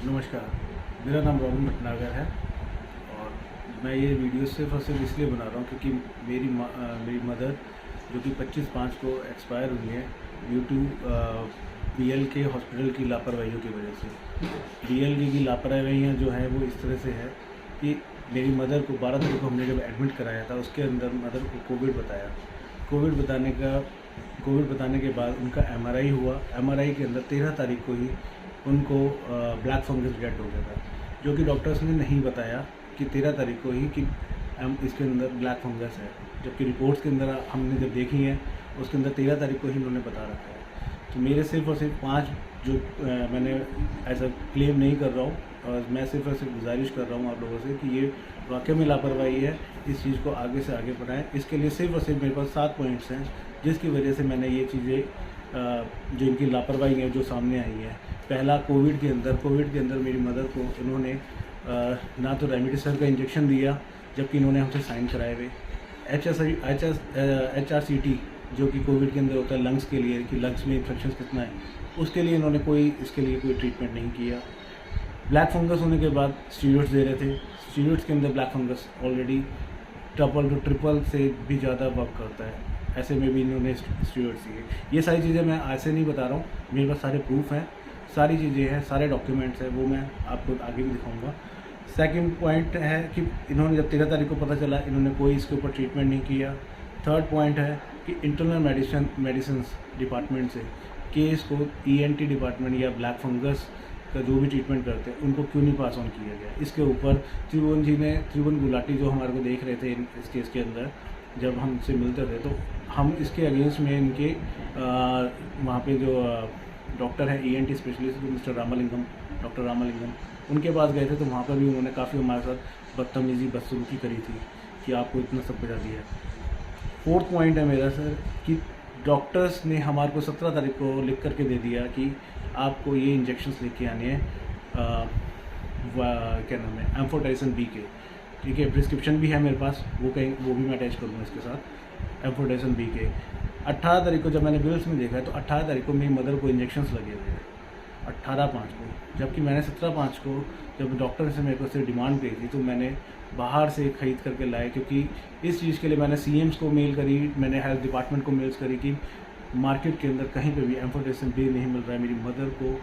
नमस्कार, मेरा नाम रॉबिन भटनागर है और मैं ये वीडियो सिर्फ़ और सिर्फ इसलिए बना रहा हूँ क्योंकि मेरी मदर जो कि 25/5 को एक्सपायर हुई है ड्यू टू बीएल के हॉस्पिटल की लापरवाहियों की वजह से। बीएल की लापरवाहियाँ जो हैं वो इस तरह से है कि मेरी मदर को 12 तारीख को हमने जब एडमिट कराया था, उसके अंदर मदर को कोविड बताया। कोविड बताने के बाद उनका एमआरआई हुआ। एमआरआई के अंदर 13 तारीख को ही उनको ब्लैक फंगस डिटेक्ट हो गया था, जो कि डॉक्टर्स ने नहीं बताया कि 13 तारीख को ही कि इसके अंदर ब्लैक फंगस है, जबकि रिपोर्ट्स के अंदर हमने जब देखी हैं उसके अंदर 13 तारीख को ही उन्होंने बता रखा है। तो मेरे सिर्फ और सिर्फ 5 जो मैंने ऐसा क्लेम नहीं कर रहा हूँ, और मैं सिर्फ और सिर्फ गुजारिश कर रहा हूँ आप लोगों से कि ये वाकई में लापरवाही है, इस चीज़ को आगे से आगे बढ़ाएं। इसके लिए सिर्फ और सिर्फ मेरे पास 7 पॉइंट्स हैं जिसकी वजह से मैंने ये चीज़ें जो इनकी लापरवाही है जो सामने आई है। पहला, कोविड के अंदर मेरी मदर को इन्होंने ना तो रेमडेसिविर का इंजेक्शन दिया जबकि इन्होंने हमसे साइन कराए हुए। HRCT जो कि कोविड के अंदर होता है लंग्स के लिए, कि लंग्स में इन्फेक्शन कितना है, उसके लिए इन्होंने इसके लिए कोई ट्रीटमेंट नहीं किया। ब्लैक फंगस होने के बाद स्टीरॉइड्स दे रहे थे। स्टीरॉइड्स के अंदर black fungus already double two triple से भी ज़्यादा वर्क करता है, ऐसे में भी इन्होंने स्टीरॉइड्स दिए। ये सारी चीज़ें मैं ऐसे नहीं बता रहा हूँ, मेरे पास सारे प्रूफ हैं, सारी चीज़ें हैं, सारे डॉक्यूमेंट्स हैं, वो मैं आपको आगे भी दिखाऊंगा। सेकंड पॉइंट है कि इन्होंने जब 13 तारीख को पता चला, इन्होंने कोई इसके ऊपर ट्रीटमेंट नहीं किया। थर्ड पॉइंट है कि इंटरनल मेडिसिन डिपार्टमेंट से केस को ENT डिपार्टमेंट या ब्लैक फंगस का जो भी ट्रीटमेंट करते हैं उनको क्यों नहीं पास ऑन किया गया। इसके ऊपर त्रिभुवन गुलाटी जो हमारे को देख रहे थे इस केस के अंदर, जब हमसे मिलते थे तो हम इसके अगेंस्ट में इनके वहाँ पे जो डॉक्टर है ENT स्पेशलिस्ट डॉक्टर रामालिंगम, उनके पास गए थे। तो वहाँ पर भी उन्होंने काफ़ी हमारे साथ बदसलूकी करी थी कि आपको इतना सब बता दिया। फोर्थ पॉइंट है मेरा सर कि डॉक्टर्स ने हमारे को 17 तारीख को लिख करके दे दिया कि आपको ये इंजेक्शन्स लेके आने हैं, क्या नाम है, एम्फोटेरिसिन B के, ठीक है। प्रिस्क्रिप्शन भी है मेरे पास, वो भी मैं अटैच करूँगा इसके साथ, एम्फोटेरिसिन B के। 18 तारीख को जब मैंने बिल्स में देखा तो 18 तारीख को मेरी मदर को इंजेक्शन्स लगे हुए हैं 18/5 को, जबकि मैंने 17/5 को जब डॉक्टर से मेरे को से डिमांड की थी तो मैंने बाहर से खरीद करके लाए, क्योंकि इस चीज़ के लिए मैंने CMs को मेल करी, मैंने हेल्थ डिपार्टमेंट को मेल्स करी कि मार्केट के अंदर कहीं पे भी एम्फोटेरिसिन B नहीं मिल रहा है। मेरी मदर को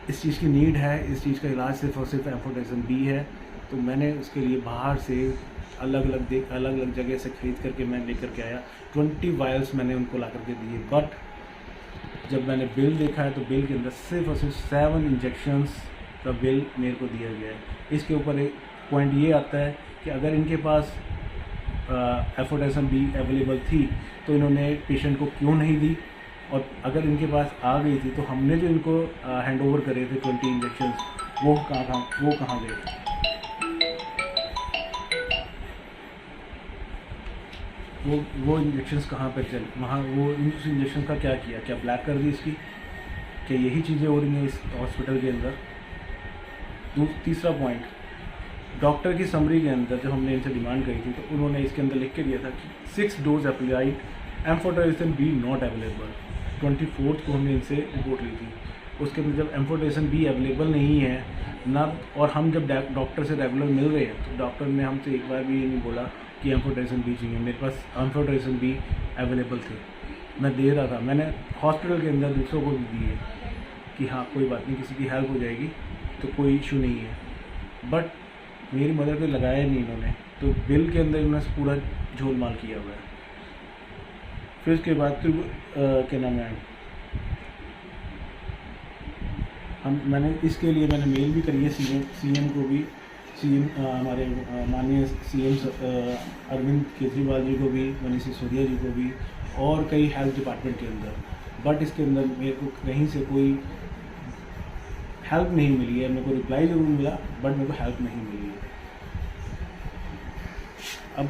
इस चीज़ की नीड है, इस चीज़ का इलाज सिर्फ और सिर्फ एम्फोटेरिसिन B है। तो मैंने उसके लिए बाहर से अलग अलग जगह से खरीद करके मैं लेकर के आया। 20 वायल्स मैंने उनको ला करके दिए, बट जब मैंने बिल देखा है तो बिल के अंदर सिर्फ और सिर्फ 7 इंजेक्शन्स का बिल मेरे को दिया गया है। इसके ऊपर एक पॉइंट ये आता है कि अगर इनके पास एम्फोटेरिसिन B अवेलेबल थी तो इन्होंने पेशेंट को क्यों नहीं दी, और अगर इनके पास आ गई थी तो हमने जो इनको हैंड ओवर करे थे 20 इंजेक्शन्स, वो कहाँ गए। वो इंजेक्शन्स कहाँ पर चले, वहाँ वो उस इंजेक्शन का क्या किया, क्या ब्लैक कर दी इसकी, क्या यही चीज़ें हो रही हैं इस हॉस्पिटल के अंदर। तीसरा पॉइंट, डॉक्टर की समरी के अंदर जब हमने इनसे डिमांड करी थी तो उन्होंने इसके अंदर लिख के दिया था कि 6 dose applied, amphotericin B not available. 24 को हमने इनसे रिपोर्ट ली थी, उसके अंदर जब एम्फोटेरिसिन B अवेलेबल नहीं है ना, और हम जब डॉक्टर से रेगुलर मिल रहे हैं तो डॉक्टर ने हमसे एक बार भी ये नहीं बोला कि एम्फोटेरिसिन B चाहिए। मेरे पास एम्फोटेरिसिन B अवेलेबल थे, मैं दे रहा था, मैंने हॉस्पिटल के अंदर दूसरों को भी दिए कि हाँ कोई बात नहीं, किसी की हेल्प हो जाएगी तो कोई इशू नहीं है, बट मेरी मदर को लगाया नहीं इन्होंने, तो बिल के अंदर इन्होंने पूरा झोलमाल किया हुआ है। फिर उसके बाद क्या नाम है, मैंने इसके लिए मेल भी करी है CM को भी, हमारे माननीय CM अरविंद केजरीवाल जी को भी, मनीष सिसोदिया जी को भी, और कई हेल्थ डिपार्टमेंट के अंदर, बट इसके अंदर मेरे को कहीं से कोई हेल्प नहीं मिली है। मेरे को रिप्लाई ज़रूर मिला बट मेरे को हेल्प नहीं मिली है। अब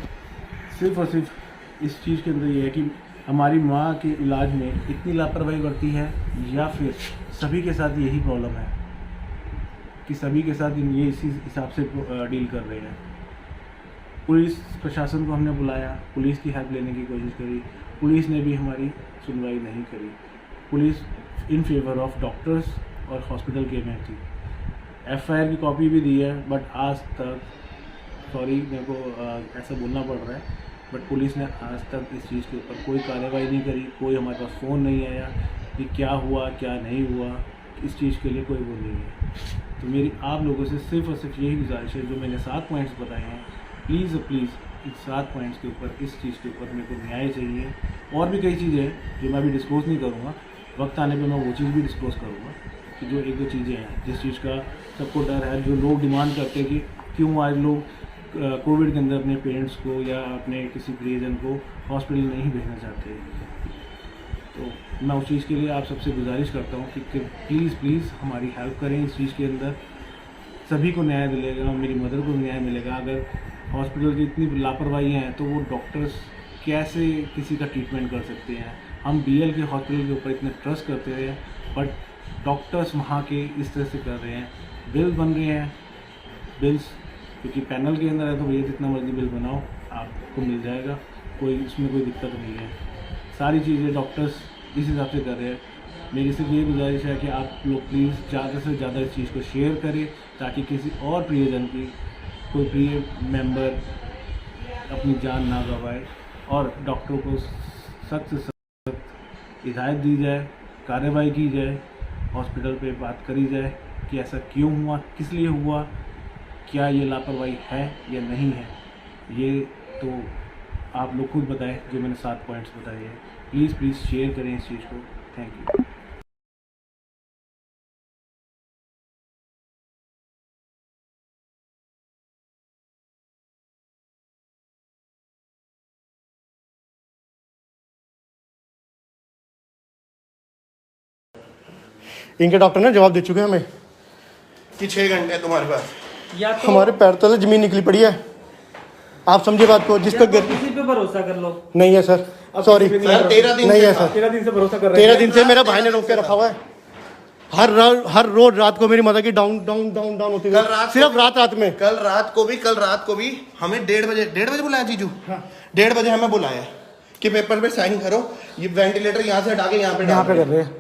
सिर्फ और सिर्फ इस चीज़ के अंदर ये है कि हमारी माँ के इलाज में इतनी लापरवाही बरती है, या फिर सभी के साथ यही प्रॉब्लम है कि सभी के साथ ये इसी हिसाब से डील कर रहे हैं। पुलिस प्रशासन को हमने बुलाया, पुलिस की हेल्प लेने की कोशिश करी, पुलिस ने भी हमारी सुनवाई नहीं करी। Police in favour of doctors और हॉस्पिटल के में थी। FIR की कॉपी भी दी है, बट आज तक, सॉरी मेरे को ऐसा बोलना पड़ रहा है, बट पुलिस ने आज तक इस चीज़ के ऊपर कोई कार्रवाई नहीं करी। कोई हमारे पास फ़ोन नहीं आया कि क्या हुआ क्या नहीं हुआ, इस चीज़ के लिए कोई वो नहीं है। तो मेरी आप लोगों से सिर्फ और सिर्फ यही गुजारिश है, जो मैंने 7 पॉइंट्स बताए हैं, प्लीज़ प्लीज़ इस 7 पॉइंट्स के ऊपर, इस चीज़ के ऊपर मेरे को न्याय चाहिए। और भी कई चीज़ें हैं जो मैं अभी डिस्क्लोज़ नहीं करूँगा, वक्त आने पे मैं वो चीज़ भी डिस्क्लोज़ करूँगा कि जो 1-2 चीज़ें हैं जिस चीज़ का सबको डर है, जो लोग डिमांड करते हैं कि क्यों आज लोग कोविड के अंदर अपने पेरेंट्स को या अपने किसी प्रियजन को हॉस्पिटल नहीं भेजना चाहते। तो मैं उस चीज़ के लिए आप सबसे गुजारिश करता हूँ कि प्लीज़ प्लीज़ हमारी हेल्प करें इस चीज़ के अंदर। सभी को न्याय मिलेगा, मेरी मदर को न्याय मिलेगा। अगर हॉस्पिटल की इतनी लापरवाही हैं तो वो डॉक्टर्स कैसे किसी का ट्रीटमेंट कर सकते हैं। हम BL के हॉस्पिटल के ऊपर इतने ट्रस्ट करते हैं, बट डॉक्टर्स वहाँ के इस तरह से कर रहे हैं। बिल बन रहे हैं, बिल्स क्योंकि पैनल के अंदर है तो भैया जितना मर्जी बिल बनाओ आपको मिल जाएगा, कोई इसमें कोई दिक्कत नहीं है। सारी चीज़ें डॉक्टर्स इस हिसाब से कर रहे हैं। मेरी सिर्फ ये गुजारिश है कि आप लोग प्लीज़ ज़्यादा से ज़्यादा इस चीज़ को शेयर करें ताकि किसी और प्रियजन की, कोई प्रिय मेंबर अपनी जान ना गंवाए, और डॉक्टरों को सख्त से सख्त हिदायत दी जाए, कार्रवाई की जाए, हॉस्पिटल पे बात करी जाए कि ऐसा क्यों हुआ, किस लिए हुआ, क्या ये लापरवाही है या नहीं है। ये तो आप लोग खुद बताएं जो मैंने 7 पॉइंट्स बताए हैं। प्लीज़ प्लीज़ शेयर करें इस चीज़ को। Thank you. इनके डॉक्टर ने जवाब दे चुके हैं हमें कि 6 घंटे तुम्हारे पास, या तो हमारे पैर तले जमीन निकली पड़ी है। आप समझे बात को, जिसका या तो किसी पे भरोसा कर लो। नहीं है सर, सॉरी सर 13 दिन नहीं से है सर, 13 दिन से भरोसा कर रहे 13 दिन से मेरा भाई ने रोक के रखा हुआ है। हर रोज रात को मेरी मदर की डाउन डाउन डाउन डाउन होती कल है, रात सिर्फ रात में। कल रात को भी हमें 1:30 बुलाया जीजू। 1:30 बजे हमें बुलाया कि पेपर पे साइन करो, ये वेंटिलेटर यहाँ से हटा के यहाँ पे कर रहे हैं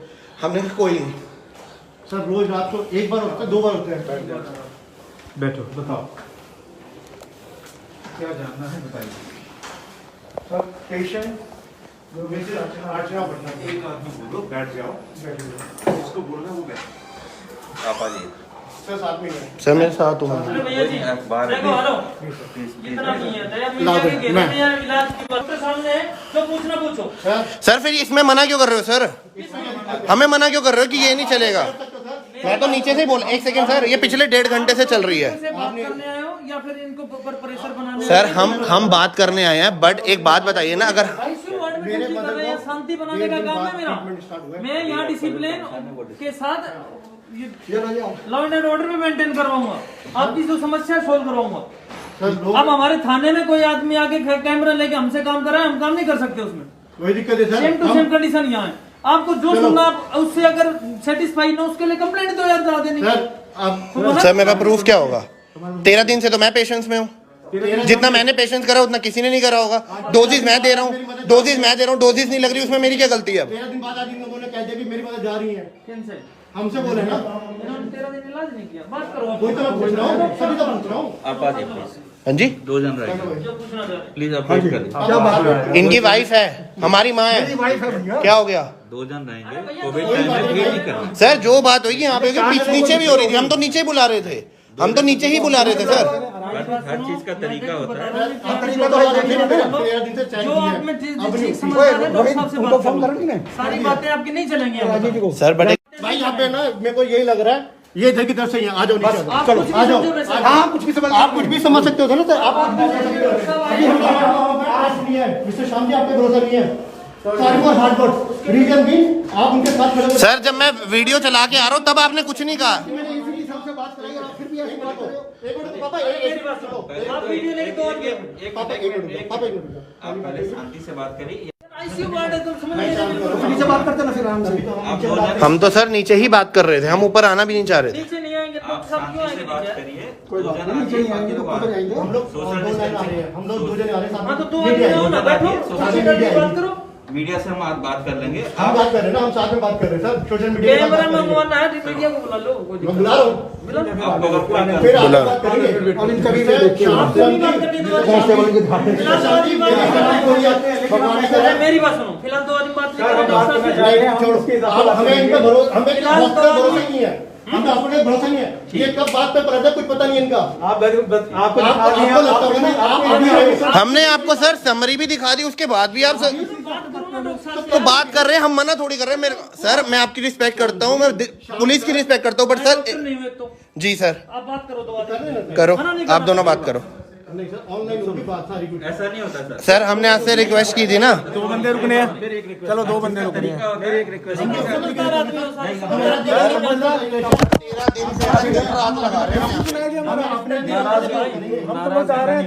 हमने कहा कोई नहीं। सर। रोज रात को एक बार होता है, 2 बार होता है। बैठो, बताओ क्या जानना है, बताइए। सर पेशेंट अर्चना भट्टाचार्य, एक आदमी बोलो, बैठ जाओ, उसको बोलना वो बैठ। आप आ जाइए सर साथ में है। सर मेरे साथ हूँ। अरे भैया जी बाहर देखो, हेलो, प्लीज इतना नहीं है दया ला दे, मिल मैं। जाएगी इलाज की डॉक्टर सामने है, जो पूछना पूछो। सर फिर इसमें मना क्यों कर रहे हो सर? हमें मना क्यों कर रहे हो कि ये नहीं चलेगा? मैं तो नीचे से ही बोल, 1 सेकंड सर, ये पिछले 1.5 घंटे से चल रही है। से बात करने आए हो या फिर इनको ऊपर प्रेशर बनाने सर हम बात करने आए हैं, बट एक बात बताइए ना, अगर ICU वार्ड में ड्यूटी कर रहे हैं, शांति बनाने का काम है मेरा। मैं यहाँ डिसिप्लिन के साथ लॉ एंड ऑर्डर में मेंटेन करवाऊंगा, आपकी जो समस्या सोल्व करवाऊंगा। अब हमारे थाने में कोई आदमी आके कैमरा लेके हमसे काम कराए, हम काम नहीं कर सकते उसमें। वही दिक्कत है sir. Same to same condition यहाँ है। आपको जो सुनना आप उससे अगर सेटिस्फाई ना, उसके लिए कंप्लेंट तो यार करा देनी। सर मेरा प्रूफ क्या होगा? 13 दिन से तो मैं पेशेंस में हूँ। जितना मैंने पेशेंस करा उतना किसी ने नहीं करा होगा। डोजेस मैं दे रहा हूँ, डोजेस नहीं लग रही, उसमें मेरी क्या गलती है? अब 13 दिन बाद आज इन लोगों ने कह दिया कि मेरी मदद जा रही है। कैंसिल। हमसे बोले ना, इन्होंने 13 दिन इलाज नहीं किया, बात करो। वही तो मैं पूछ रहा हूँ, सभी तो पूछ रहा हूँ। आप आ जाइए प्लीज। हाँ जी, 2 जन रहेंगे, जो पूछना चाह रहे प्लीज आप वेट करिए। क्या बात है? इनकी वाइफ है, हमारी माँ है, क्या हो गया? 2 जन रहेंगे, कोविड टाइम में भीड़ नहीं करना। सर जो बात होगी यहाँ पे होगी, नीचे भी हो रही थी, हम तो नीचे ही बुला रहे थे, हम तो नीचे ही बुला रहे थे सर। हर चीज का तरीका होता है। तो 13 दिन से चैन जो की आप है। में ठीक समझ आ रहा है, डॉक्टर साहब से बात करो। सारी बातें आपकी नहीं चलेंगी यहाँ। सर बड़े भाई यहाँ पे ना मेरे को यही लग रहा है, ये इधर की तरफ से यहाँ आ जाओ, नीचे आ जाओ। आप चलो कुछ भी आ जाओ। समझो वैसे। हाँ कुछ भी समझ, आप कुछ भी समझ सकते हो ना सर। आप अभी हम आज सुनिए मिस्टर शाम जी, आपके भरोसा नहीं है। हार्ड वर्क रीजन भी आप उनके साथ खड़े हो। सर जब मैं वीडियो चला के आ रहा हूँ तब आपने कुछ नहीं कहा। मैंने इसी सबसे बात कराई और फिर भी ऐसी बात हो। एक मिनट पापा, मेरी बात सुनो। आप वीडियो लेके तो और क्या? पापा एक मिनट, पापा एक मिनट। आप पहले शांति से बात करिए। ICU वार्ड है तो समझ नहीं नीचे बात करते ना फिर आराम से। हम तो सर नीचे ही बात कर रहे थे, हम ऊपर आना भी नहीं चाह रहे थे। नीचे नहीं आएंगे तो आप सब क्यों शांति से बात आएंगे? करिए। कोई बात नहीं, नीचे नहीं आएंगे, ऊपर आएंगे। हम लोग सोशल दो जने आ रहे हैं, हम लोग 2 जने आ रहे हैं साथ हाँ तो में। 2 आदमी आओ ना, बैठो, सोशल सोशल मीडिया बात करो। मीडिया से हम आज बात कर लेंगे। हम बात कर रहे हैं ना, हम साथ में बात कर रहे हैं सर, सोशल मीडिया पे कैमरा बात में कर रहे हैं। मोबाइल है, मीडिया को बुला लो, कोई मैं दिक्कत बुला रहा हूँ, बुला लो। आपको अगर कोई फिर आप बुला। बात करेंगे और इन सभी से आप से भी बात करनी है, कांस्टेबल के हाथ में फिलहाल दो आदमी बात करें, मेरी बात सुनो, फिलहाल दो आदमी बात नहीं करें, छोड़ो, हमें इन पे भरोसा, हमें भरोसा नहीं है, हमें अपने भरोसा नहीं है, ये कब बात पे पड़ा था कुछ पता नहीं इनका। आपको लगता होगा ना, आप अभी आए सर, हमने आपको सर समरी भी दिखा दी, उसके बाद भी आप सर तो बात कर रहे हैं, हम मना थोड़ी कर रहे हैं। मेरे सर मैं आपकी रिस्पेक्ट करता हूँ, मैं पुलिस की रिस्पेक्ट करता हूँ, बट सर नहीं हुए तो जी सर आप बात करो, दो आदमी करो, मना नहीं आप दोनों बात करो नहीं सर, ऑनलाइन होगी बात सारी कुछ। ऐसा नहीं होता सर। सर। हमने आपसे रिक्वेस्ट की थी ना, 2 बंदे रुकने हैं, चलो 2 बंदे रुकने हैं। मेरी एक रिक्वेस्ट समझदार आदमी हो सारे,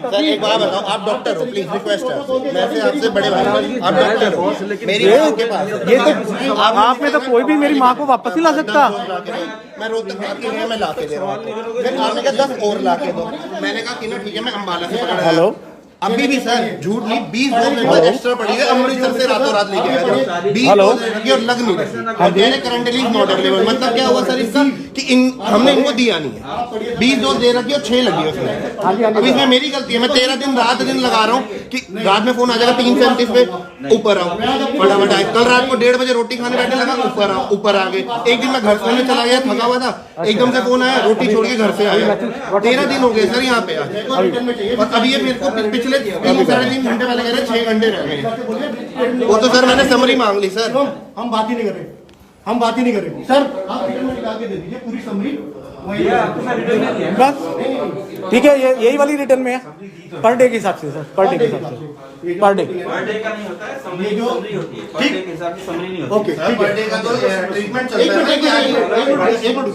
सर एक बात बताओ, आप डॉक्टर हो, प्लीज रिक्वेस्ट है, मैं से आपसे बड़े भाई, आप डॉक्टर हो, मेरी माँ के पास ये तो आप में तो कोई भी मेरी माँ को वापस नहीं ला सकता। मैं रोज तक बात की मैं ला के दे रहा हूँ, फिर आपने कहा 10 और ला के दो, मैंने कहा कि ना ठीक है, मैं अम्बाला से पकड़ा। हेलो, अभी भी सर झूठ नहीं, 20 डोज एक्स्ट्रा पड़ी है, अमृतसर से रातों रात लेके आए थे, 20 डोज लगी और लग नहीं रही, और मेरे करंटली नॉट अवेलेबल। मतलब क्या हुआ सर इसका कि हमने इनको दिया नहीं है, 20 डोज दे रखी और 6 लगी उसमें। अभी इसमें मेरी गलती है, मैं 13 दिन रात दिन लगा रहा हूँ कि रात में फोन आ जाएगा 3:37 पे, ऊपर आओ फटाफट आए। कल रात को 1:30 बजे रोटी खाने बैठे लगा, ऊपर आओ, ऊपर आ गए। एक दिन मैं घर सोने चला गया, थका हुआ था, एकदम से फोन आया, रोटी छोड़ के घर से आया। 13 दिन हो गए सर यहाँ पे आज, और अभी ये मेरे को पिछले 3-3.5 घंटे पहले कह रहे 6 घंटे रह गए। वो तो सर मैंने समरी मांग ली सर। हम बात ही नहीं कर रहे, हम बात ही नहीं कर रहे सर, आप रिटर्न में निकाल के दे दीजिए पूरी समरी। बस ठीक है, ये यही वाली रिटर्न में है, पर डे के हिसाब से सर, पर डे के हिसाब से, पर डे। पर डे का नहीं होता है, समरी ये जो- समरी होती है, पर डे के हिसाब से समरी नहीं होती। ओके ठीक है, बर्थडे का तो ट्रीटमेंट एक चलता मिनट है। एक मिनट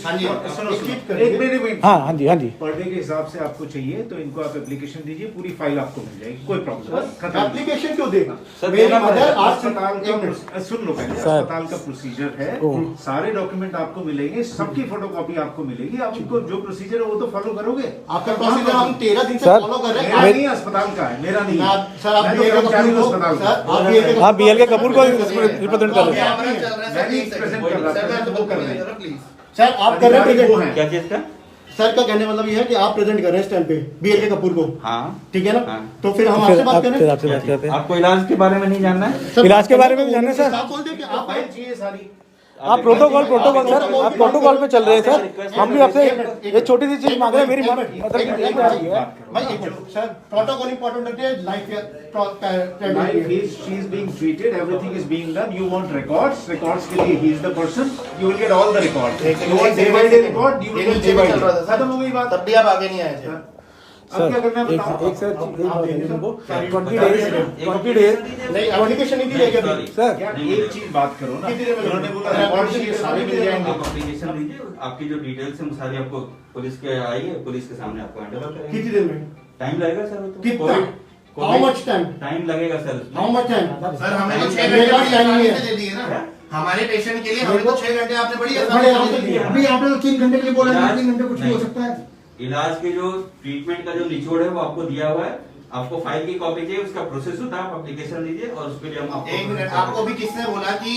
हाँ जी, एक मिनट हाँ हाँ जी, हाँ जी। पर डे के हिसाब से आपको चाहिए तो इनको आप एप्लीकेशन दीजिए, पूरी फाइल आपको मिल जाएगी, कोई प्रॉब्लम खत्म। एप्लीकेशन क्यों देगा सर, मेरी देना मदर आज अस्पताल का सुन लो पहले, सर। अस्पताल का प्रोसीजर है, सारे डॉक्यूमेंट आपको मिलेंगे, सबकी फोटोकॉपी आपको मिलेगी, आप उनको जो प्रोसीजर है वो तो फॉलो करोगे। आपका प्रोसीजर हम 13 दिन से सर, फॉलो कर रहे मेरा हैं। नहीं अस्पताल का है, मेरा नहीं है। सर आप मैं तो BLK कर्मचारी हूँ कपूर को, अस्पताल का। सर आप BLK हाँ BLK कपूर को रिप्रेजेंट कर रहे हैं। मैं भी प्रेजेंट कर रहा था, तो वो कर रहे हैं। सर आप कर रहे हैं वो प्रेजेंट, हैं। क्या चीज का? सर का कहने मतलब ये है कि आप प्रेजेंट कर रहे हैं इस टाइम पे BLK कपूर को, हाँ, ठीक है ना? हाँ। तो फिर हम आपसे बात करें। फिर आपसे बात करते हैं। आपको इलाज के बारे में नहीं जानना है? सर, इलाज के बारे में भी जानना है, सर। आप बोल दे कि आप फाइल चाहिए सारी। आप प्रोटोकॉल सर, आप प्रोटोकॉल पे चल रहे हैं सर, हम भी आपसे एक छोटी सी चीज मांग रहे हैं, मेरी मदर की डेथ आ रही है। भाई एक मिनट, सर प्रोटोकॉल इंपॉर्टेंट है, life Life is, she is being treated, everything is being done. You want records के लिए he is the person. You will get all the records. You want day by day record, you will get day by day. खत्म हो गई बात। तब भी आप आगे नहीं आए थे। अब क्या करना है एक बताओ। सर, एक बात है तुमको, 20 डेज नहीं एप्लीकेशन नहीं दी जाएगी अभी। सर। यार एक चीज बात करो ना, उन्होंने बोला रिकॉर्ड ये सारे मिल जाएंगे। आप एप्लीकेशन दीजिए, आपकी जो डिटेल्स है सारी आपको पुलिस के आई है, पुलिस के सामने आपको हैंड ओवर करेंगे। कितनी देर में? टाइम लगेगा सर, वो तो कितना? How much time? टाइम लगेगा sir. How much time? Sir हमने तो 6 मेरे घंटे पास टाइम नहीं है। दे दिए ना हमारे पेशेंट के लिए, हमें तो 6 घंटे आपने बड़ी बड़े आराम से आसानी दिए। से अभी आपने तो 3 घंटे के लिए बोला है, इलाज- 3 घंटे कुछ भी हो नहीं। सकता है। इलाज के जो ट्रीटमेंट का जो निचोड़ है वो आपको दिया हुआ है, आपको फाइल की कॉपी चाहिए, उसका प्रोसेस होता है, आप एप्लीकेशन दीजिए और उसके लिए हम आपको 1 मिनट, आपको भी किसने बोला कि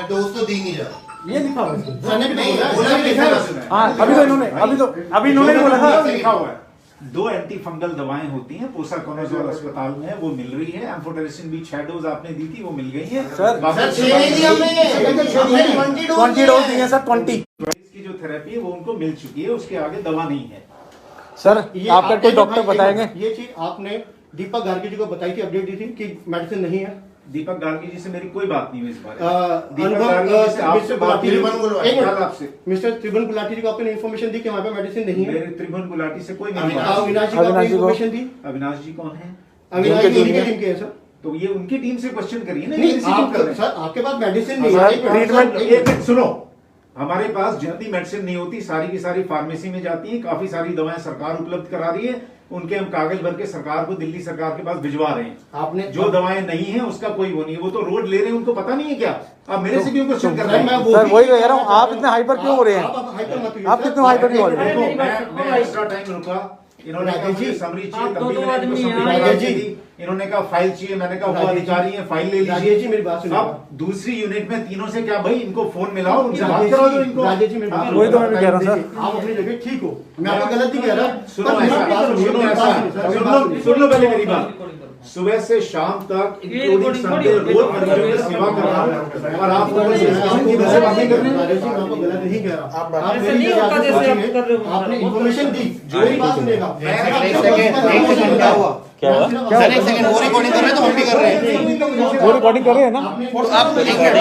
डोज तो दी नहीं जा? ये लिखा हुआ है। सर ने भी नहीं, बोला बोला है। भी लिखा हाँ अभी तो इन्होंने बोला था। लिखा हुआ है। 2 एंटी फंगल दवाएं होती हैं, पोसाकोनाजोल अस्पताल में है, वो मिल रही है। एम्फोटेरिसिन भी 6 डोज आपने दी थी, वो मिल गई है। सर, बाकी सर 6 नहीं दी हमने, हमने 20 डोज दिए सर, 20। इसकी जो थेरेपी है वो उनको मिल चुकी है, उसके आगे दवा नहीं है। सर ये आपका आपने कोई जो डॉक्टर भाई- बताएंगे? ये चीज आपने दीपक गार्गी जी को बताई थी, अपडेट दी थी कि मेडिसिन नहीं है। दीपक गार्गी जी से मेरी कोई बात नहीं हुई इस बारे अ, में। दीपक अनुभव, गार्गी जी से आपसे मिस्टर बात गुलाटी हुई। जी- एक मिनट, कल आपसे मिस्टर त्रिभुवन गुलाटी जी को आपने इन्फॉर्मेशन दी कि हमारे पास मेडिसिन नहीं है। मेरे त्रिभुवन गुलाटी से कोई नहीं अविनाश- बात। अविनाश जी को आपने अविनाश जी को- इन्फॉर्मेशन दी। अविनाश जी कौन है? अविनाश जिनके जी टीम उनकी है। टीम के हैं सर। तो ये उनकी टीम से क्वेश्चन करिए ना, नहीं ये किसी टीम कर रहे आप हैं। सर आपके पास मेडिसिन नहीं सर, है। एक मिनट, ट्रीटमेंट- सर, एक मिनट सुनो, हमारे पास जितनी मेडिसिन नहीं होती सारी की सारी फार्मेसी में जाती है, काफी सारी दवाएं सरकार उपलब्ध करा रही है, उनके हम कागज भर के सरकार को, दिल्ली सरकार के पास भिजवा रहे हैं। आपने जो दवाएं नहीं है उसका कोई वो नहीं है, वो तो रोड ले रहे हैं, उनको पता नहीं है क्या? आप मेरे से क्यों क्वेश्चन कर रहे मैं हैं? वो सर भी- वही कह रहा हूँ, आप इतने हाइपर क्यों हो रहे हैं? आप हाइपर मत होइए, आप सर। कितने हाइपर क्यों हो रहे हैं? देखो, मैं एक्स्ट्रा टाइम रुका, इन्होंने कहा मुझे समरी चाहिए, आप तब भी दो मैंने इनको आदमी समरी हैं। बना के राजेश जी। दी। इन्होंने कहा फाइल चाहिए, मैंने कहा वो राजेश जी। अधिकारी है, फाइल ले राजेश लीजिए। जी, मेरी बात सुनिए। अब दूसरी यूनिट में तीनों से क्या भाई, इनको फोन मिलाओ, उनसे बात राजेश करा जी, दो इनको। राजेश जी, मेरी बात हाँ, सुनिए। वही तो मैं भी कह रहा हूं, सर। आप अपनी जगह ठीक हो, मैं आपको गलत नहीं कह रहा। सुनो पर मेरी ऐसा, बात सुनिए, सुनो मेरी ऐसा, बात सुनिए, सर, मेरी सुन बात लो, सुनिए। सुन लो पहले मेरी बात। रिकॉर्डिंग करो। सुबह से शाम तक ये इंक्लूडिंग रिकॉर्डिंग संडे थोड़ी रोज है, मरीजों की सेवा कर रहा हूँ, और आप लोगों से स्टेशन की वजह से बातें कर रहे हैं। राजेश जी, मैं आपको गलत नहीं कह रहा। आप ऐसा मेरी नहीं जगह होता आके जैसे आप पूछिए, कर रहे हो। आपने इन्फॉर्मेशन दी, जो भी बात सुनेगा। एक सेकंड, क्या हुआ? क्या हुआ? सर एक सेकंड, वो रिकॉर्डिंग कर रहे हैं तो हम भी कर रहे हैं। वो रिकॉर्डिंग कर रहे हैं ना? तो आप एक मिनट,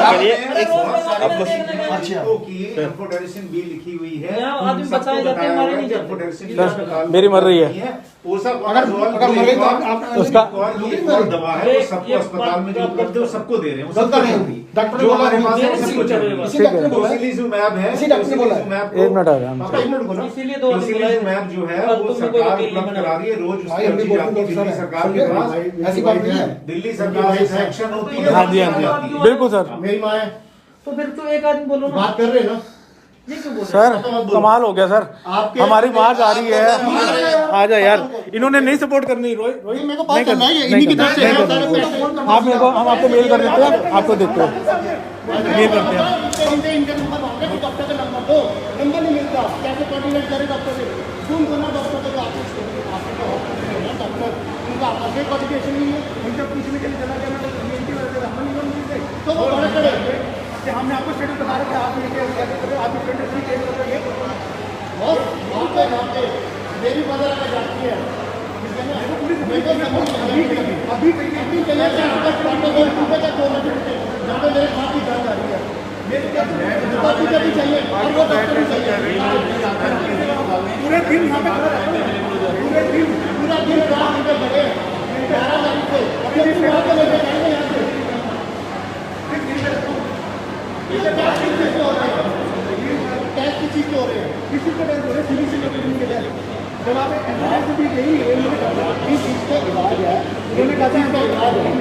अच्छा। की एम्फोटेरिसिन बी लिखी हुई है, यहाँ आदमी सबको बचाए जाते हैं, बताया हमारे हुआ है नहीं कि जाते। एम्फोटेरिसिन सर, बी अस्पताल में मेरी मर रही है। नहीं ओसा अगर मर गई तो आप उसका ये एक और दवा है, वो सबको अस्पताल में जो उपलब्ध है वो सबको दे रहे हैं, वो सबको नहीं होती। डॉक्टर ने जो बोला हमारे पास है वो इसी सबको को चल रही चलेगा। है। इसी डॉक्टर ने बोला है। टोसिलिजुमैब है, इसी डॉक्टर ने बोला है। टोसिलिजुमैब एक मिनट आ रहा है। पापा, एक मिनट बोलो। इसीलिए दो आदमी बुलाए थे। टोसिलिजुमैब जो है कल वो तुमने कोई सरकार वकील नहीं उपलब्ध बनाया। करा रही है, रोज उसकी भाई, हम भी अर्जी बहुत जाती है लोग दिल्ली सर सरकार हैं। के पास। ऐसी बात नहीं है। दिल्ली सरकार से सेक्शन होती है। हाँ जी, हाँ जी, बिल्कुल सर। मेरी माँ है, तो फिर तो एक आदमी बोलो ना। बात कर रहे हैं ना। ये क्यों बोल रहे सर कमाल हो गया सर, आपके- हमारी माँ जा रही है। आ जा यार, इन्होंने नहीं सपोर्ट करनी। रोहित रोहित, मेरे को बात करना है, ये इन्हीं की तरफ से है। आप मेरे को, हम आपको मेल कर देते हैं, आपको देते हैं, मेल करते हैं। इनके नंबर मांगे कि डॉक्टर का नंबर दो, नंबर नहीं मिलता, कैसे कोऑर्डिनेट करे डॉक्टर से? फोन करना डॉक्टर को, आपको डॉक्टर उनका आगे क्वालिफिकेशन नहीं है, उनसे पूछने के लिए चला गया, मैं इनकी वजह से हम नहीं मिलते, तो वो बड़ा करे कि हमने आपको शेड्यूल बता रखा है, आप ये कैसे करें, आप डिपेंडेंसी केस कर रहे हैं। बहुत वहाँ पे मेरी मदर अगर जाती है, अभी चाहिए जहाँ पे मेरे साथ की जान जा रही है, मेरे क्या भी चाहिए और वो डॉक्टर भी चाहिए। पूरे दिन यहाँ पे खड़ा रहता हूँ, पूरा दिन रात पे बड़े 11 तारीख को अभी भी वहाँ पे लेके जाएंगे यहाँ से। टेस्ट की चीज हो रहे हैं, किसी को टेस्ट हो रहे हैं, सीबीसी के लिए जब आप एम्बुलेंस भी नहीं है, उन्होंने कहा इस चीज का इलाज है, उन्होंने कहा था इसका इलाज है,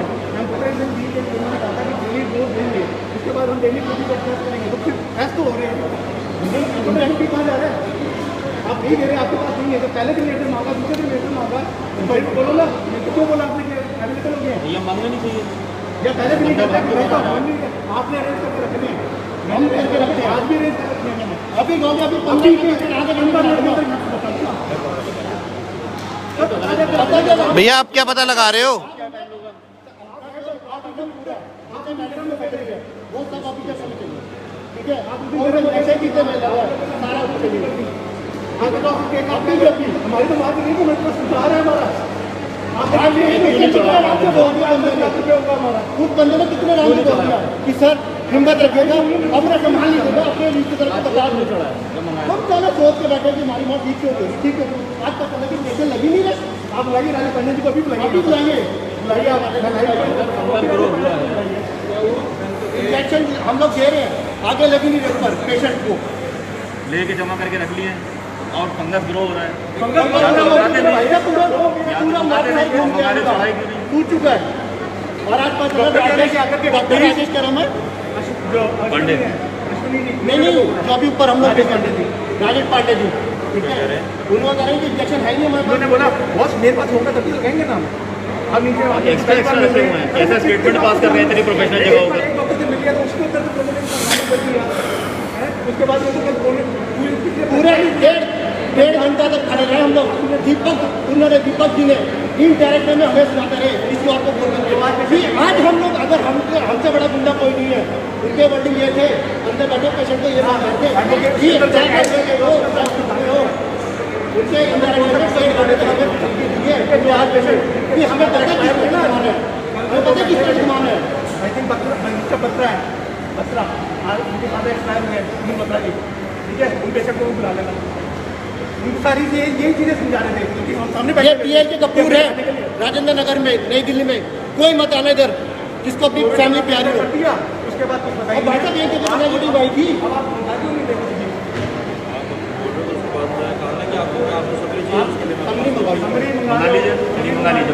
एम्बुलेंस दी गई, उन्होंने कहा था कि डेली डोज देंगे, उसके बाद हम डेली कोई टेस्ट करेंगे, तो फिर टेस्ट तो हो रहे हैं, एम्बुलेंस भी कहाँ जा रहा है? आप नहीं दे रहे, आपके पास नहीं है, तो पहले दिन लेटर मांगा, दूसरे दिन लेटर मांगा, भाई बोलो ना, क्यों बोला आपने कि अवेलेबल हो गया? ये मांगना नहीं चाहिए। या पहले भी नहीं करता कि भाई तो हम नहीं, आपने अरेंज करके रखने हैं, हम करके रखते हैं, आज भी अरेंज कर रखने हैं मैंने, अभी गाँव में अभी 15 के आगे नंबर भैया आप क्या पता लगा रहे हो? वो सब अभी क्या समझ चाहिए, ठीक है? आप ऐसे कितने में लगा सारा कुछ चलेगा। आगे तो हम केक आपकी भी अपनी, हमारी तो बात नहीं कि मेरे को सुधार है हमारा। आप कितने आपको बोल दिया हमारा, उस बंदे ने कितने राउंड बोल दिया कि सर हिम्मत रखिएगा, अपना संभाल लीजिएगा, अपने रिश्तेदार को बता दो चढ़ा है। हम पहले सोच के बैठे कि हमारी मौत ठीक क्यों होगी, ठीक है? आज तक पता कि पेशेंट लगी नहीं रहे, आप बुलाइए राजा पंडित जी को अभी बुलाइए, बुलाइए आप इंजेक्शन हम लोग दे रहे हैं, आगे लगी नहीं रहे पर पेशेंट को लेके जमा करके रख लिए और फंगस ग्रो हो रहा है। टूट चुका है। और आज पास डॉक्टर राजेश का नाम है पांडे नहीं, जो अभी ऊपर हम लोग राजेश पांडे जी, ठीक है? उन्होंने कहा कि इंजेक्शन है नहीं हमारे पास, बोला बॉस मेरे पास होगा तभी तो कहेंगे ना हम नीचे एक्स्ट्रा रखे हुए हैं, ऐसा स्टेटमेंट पास कर रहे हैं तेरी प्रोफेशनल जगह होकर। उसके बाद पूरे डेढ़ घंटा तक खड़े रहे हम लोग। उन्होंने दीपक जी ने इनडायरेक्ट में हमें सुनाते रहे इस बात को बोल करके कि आज हम लोग अगर हमसे बड़ा गुंडा कोई नहीं है, उनके वर्डिंग ये थे, अंदर बैठे पेशेंट को ये बात करते कि उनसे इनडायरेक्ट साइड करने का हमें आज पेशेंट कि हमें पता किस तरह का मामला है, हमें पता किस तरह का मामला है। आई थिंक बत्रा है, बत्रा आज उनके साथ एक्सपायर हुए हैं, बत्रा जी, ठीक है? उन पेशेंट को बुला लेना, उनको सारी यही चीजें समझा रहे थे क्योंकि हम सामने ये PL के कपूर है राजेंद्र नगर में, नई दिल्ली में, कोई मत आना इधर जिसको अपनी फैमिली प्यारी हो। उसके बाद भाई साहब ये तो नेगेटिव आई थी,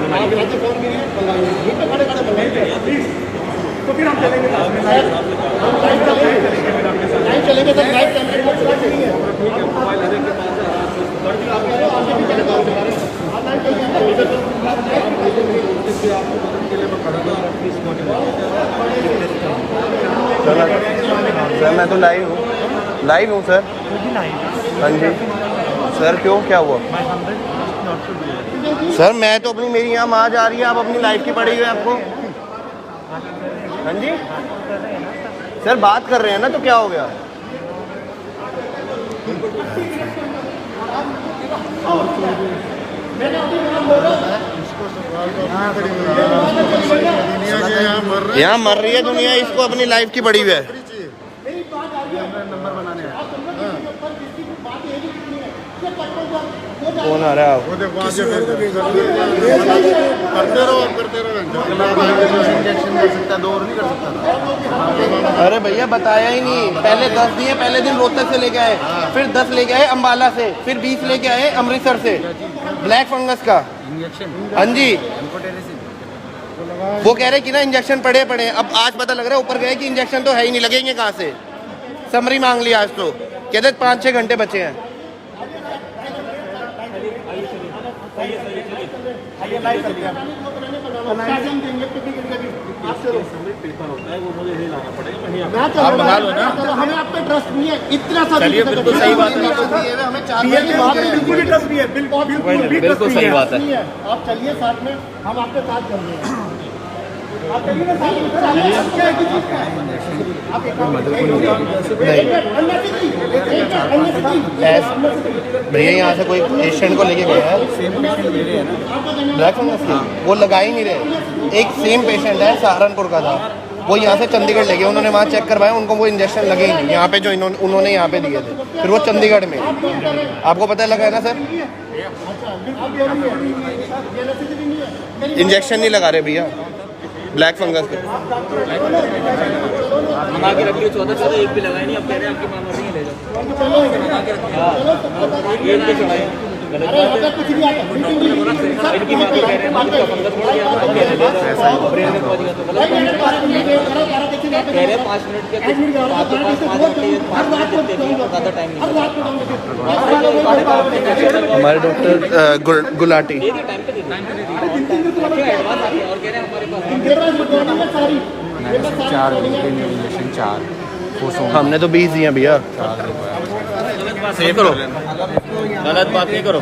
मंगा लीजिए तो फिर हम चलेंगे चलेंगे तो लाइव कैमरे तो लाइव हूँ सर। हाँ जी सर, क्यों, क्या हुआ सर? मैं तो अपनी, मेरी यहाँ माँ जा रही है, आप अपनी लाइफ की पड़ी हुई है आपको। हाँ जी सर, बात कर रहे हैं ना, तो क्या हो गया? यहाँ मर रही है दुनिया, इसको अपनी लाइफ की पड़ी हुई है। कौन आ रहा है? अरे भैया बताया ही नहीं, पहले 10 दिए, पहले दिन रोहतक से लेके आए, फिर 10 लेके आए अम्बाला से, फिर 20 लेके आए अमृतसर से, ब्लैक फंगस का। हाँ जी, वो कह रहे कि ना इंजेक्शन पड़े। अब आज पता लग रहा है ऊपर गए कि इंजेक्शन तो है ही नहीं, लगेंगे कहाँ से? समरी मांग लिया आज तो, कहते 5-6 घंटे बचे हैं। आप मंगा लो ना, हमें आप पे ट्रस्ट नहीं है इतना सा। चलिए बिल्कुल सही बात है, बिल्कुल ट्रस्ट नहीं है, बिल्कुल सही बात है। आप चलिए साथ में, हम आपके साथ चल रहे हैं। आप चलिए ना साथ में, भैया यहाँ से कोई पेशेंट को लेके गया है ब्लैक फंगस की, वो लगा ही नहीं रहे। एक सेम पेशेंट है, सहारनपुर का था, वो यहाँ से चंडीगढ़ ले गए, उन्होंने वहाँ चेक करवाया, उनको वो इंजेक्शन लगे ही नहीं यहाँ पे जो उन्होंने यहाँ पे दिए थे, फिर वो चंडीगढ़ में। आपको पता लगा है ना सर? इंजेक्शन नहीं लगा रहे भैया ब्लैक फंगस के। मंगा के रखिए 14 एक भी लगाए नहीं, अब कह रहे हैं आपकी माँ मर रही है, ले जाओ। एक भी चढ़ाए, गलत बात है। इनकी माँ को कह रहे हैं आपका फंगस पड़ गया, आप कह रहे हैं ब्रेन में पहुंच गया, तो गलत बात है। कह रहे हैं 5 मिनट के, 5 मिनट ज़्यादा टाइम नहीं। हमारे डॉक्टर गुलाटी टाइम पे देते हैं एडवांस आते हैं और कह रहे हैं हमारे पास 4 हमने तो 20 दिए भैया। सेव करो, गलत बात नहीं करो।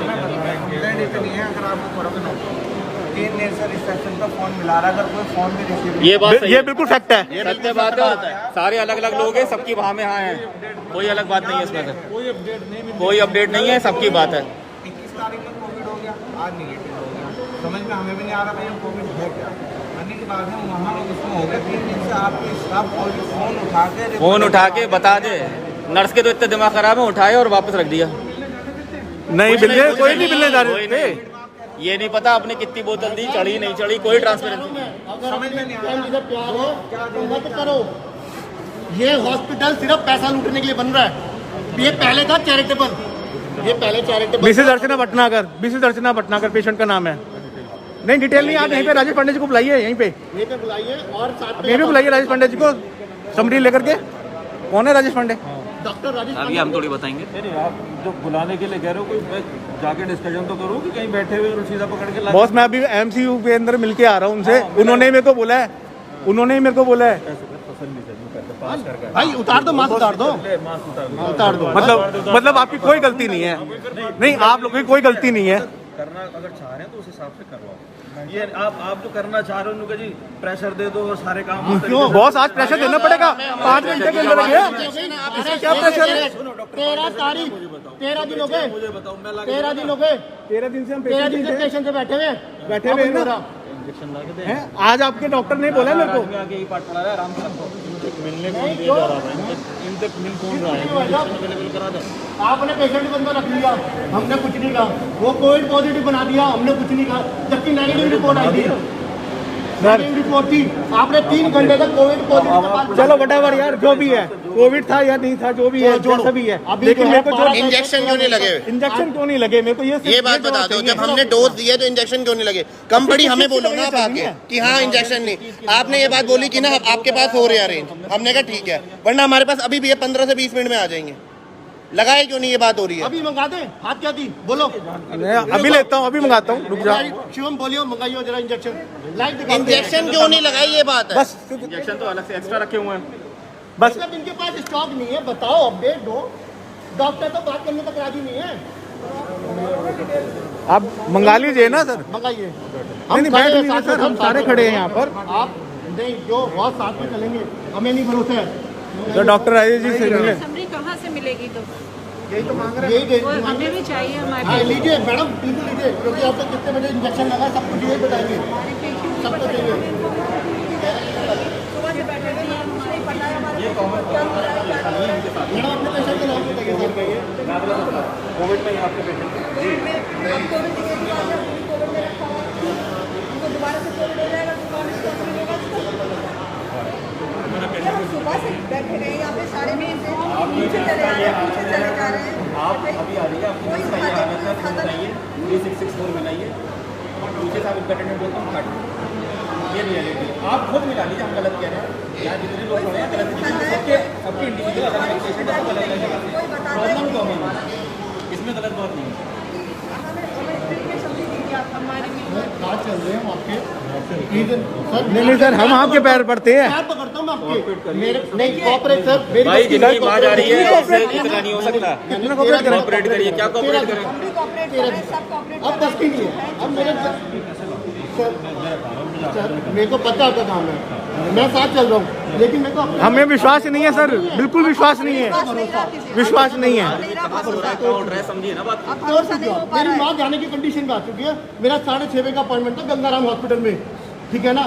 ये बात सही, ये बिल्कुल फैक्ट है। ये सत्य बात है। सारे अलग अलग लोग हैं, सबकी वहाँ में हाँ है, कोई अलग बात नहीं है इसमें से, कोई अपडेट नहीं है, सबकी बात है। 21 तारीख को कोविड हो गया, आज निगेटिव हो गया, समझ में हमें भी नहीं आ रहा भाई हम कोविड है क्या। आने के बाद में वहाँ इसमें हो गया 3 दिन से आपके स्टाफ फोन उठा के बता दे। नर्स के तो इतना दिमाग खराब है, उठाए और वापस रख दिया। नहीं मिलने, कोई नहीं मिलने जा रहे थे। ये नहीं पता आपने कितनी बोतल दी, चढ़ी नहीं चढ़ी, कोई ट्रांसपेरेंसी समझ में नहीं आ रहा। प्यार हो तो मत करो, ये हॉस्पिटल सिर्फ पैसा लूटने के लिए बन रहा है। ये पहले था चैरिटेबल, ये पहले चैरिटेबल। मिसेज अर्चना भटनागर पेशेंट का नाम है। नहीं डिटेल नहीं, आप यहीं पे राजेश पांडे जी को बुलाइए, यहीं पे बुलाइए और साथ यहीं पे बुलाइए राजेश पांडे जी को, समरी लेकर के। कौन है राजेश पांडे? डॉक्टर राजेश अभी हम थोड़ी बताएंगे। नहीं, आप जो बुलाने के लिए कह रहे हो, कोई जाके डिस्कशन तो करो कि कहीं बैठे हुए और सीधा पकड़ के बॉस मैं अभी एमसीयू के अंदर मिलके आ रहा हूँ उनसे, उन्होंने ही मेरे को बोला है, भाई उतार दो, मास्क उतार दो, उतार दो। मतलब आपकी कोई गलती नहीं है। नहीं, आप लोगों की कोई गलती नहीं है। करना अगर चाह रहे हैं तो उस हिसाब से करवाओ। ये आप जो करना चाह रहे हो उनको जी प्रेशर दे दो और सारे काम। क्यों बॉस, आज प्रेशर देना पड़ेगा? 5 घंटे के अंदर गया, क्या प्रेशर है? 13 तारीख, 13 दिन हो गए, मुझे बताओ, मैं 13 दिन हो गए, 13 दिन से हम 13 दिन से पेशेंट से बैठे हुए हैं ना। हैं? आज आपके डॉक्टर ने बोला मेरे को आगे ही पार्ट पड़ा है, आराम से मिलने को दिया जा रहा है, इन तक मिल कौन रहा है, अवेलेबल करा दो। आपने पेशेंट बंदा रख लिया, हमने कुछ नहीं कहा। वो कोविड पॉजिटिव बना दिया, हमने कुछ नहीं कहा, जबकि नेगेटिव रिपोर्ट आई थी। नेगेटिव रिपोर्ट थी, आपने 3 घंटे तक कोविड पॉजिटिव। चलो वटेवर यार, जो भी है, कोविड था या नहीं था, जो भी है, जैसा भी है, लेकिन मेरे को जो इंजेक्शन क्यों नहीं लगे? इंजेक्शन क्यों नहीं लगे मेरे को ये बात बता दो। जब हमने डोज दिया तो इंजेक्शन क्यों नहीं लगे? कम बड़ी हमें बोलो ना आप आके कि हाँ इंजेक्शन नहीं। आपने ये बात बोली कि ना आपके पास हो रहे हैं अरेंज, हमने कहा ठीक है, वरना हमारे पास अभी भी है, 15 से 20 मिनट में आ जाएंगे। लगाए क्यों नहीं? ये बात हो रही है। अभी मंगा दे, हाथ क्या दी बोलो, अभी लेता हूँ, अभी मंगाता हूँ, रुक जाओ। शिवम बोलियो, मंगाइयो जरा इंजेक्शन। इंजेक्शन क्यों नहीं लगाई? ये बात है। बस इंजेक्शन तो अलग से एक्स्ट्रा रखे हुए हैं। बस मतलब इनके पास स्टॉक नहीं है, बताओ अपडेट दो। डॉक्टर तो बात करने तक राजी नहीं है। आप मंगा लीजिए ना सर। मंगाइए। नहीं बैठ लीजिए सर, हम सारे खड़े हैं यहाँ पर। आप नहीं, जो बहुत साथ में चलेंगे, हमें नहीं भरोसा है। तो डॉक्टर राजेश जी से मिले। समरी कहाँ से मिलेगी? तो यही तो मांग रहे हैं, यही वो हमें भी चाहिए हाँ हमारे लीजिए मैडम, बिल्कुल लीजिए, क्योंकि आपको कितने बजे इंजेक्शन लगा सब कुछ यही बताएंगे, सबको चाहिए। सुबह से बैठे हुए हैं, कुछ नहीं पता है हमारे को क्या हो रहा है, क्या नहीं। मैडम अपने पेशेंट का नाम बताइए सर का ये। कोविड में ही आपके पेशेंट अब कोविड की केस आ गया, कोविड में रखा हुआ है। उनको दोबारा से कोविड हो जाएगा तो कौन इसको असर होगा इसको? हम सुबह से बैठे रहे यहाँ पे सारे में से नीचे चले आ रहे हैं, पीछे चले जा रहे हैं। आप अभी आ रही है, आपकी कोई सही हालत है, फोन खाता बनाइए 3664 मिलाइए और दूसरे साहब इनका अटेंडेंट बोलता हूँ काट। ये रियलिटी आप खुद मिला लीजिए, हम गलत कह रहे हैं। यहाँ जितने लोग खड़े हैं गलत नहीं, सबके इंडिविजुअल अलग अलग पेशेंट है, अलग अलग प्रॉब्लम कॉमन है, इसमें गलत बात नहीं है। आज चल रहे हैं आपके नहीं सर, हम आपके पैर पड़ते हैं। पैर पकड़ता हूँ मैं आपके, मेरे नहीं कॉपरेट सर, मेरी भाई बस की जितनी आवाज आ रही है नहीं, इससे इतना नहीं हो सकता। कॉपरेट करिए, क्या कॉपरेट करें? अब बस की नहीं है, अब मेरे सर मेरे को पता आपका काम है, मैं साथ चल रहा हूँ, लेकिन मेरे को हमें विश्वास नहीं है सर, बिल्कुल विश्वास नहीं है, विश्वास नहीं है। समझिए ना बात। मेरी माँ जाने की कंडीशन में आ चुकी है। मेरा 6:30 बजे का अपॉइंटमेंट था गंगाराम हॉस्पिटल में, ठीक है ना।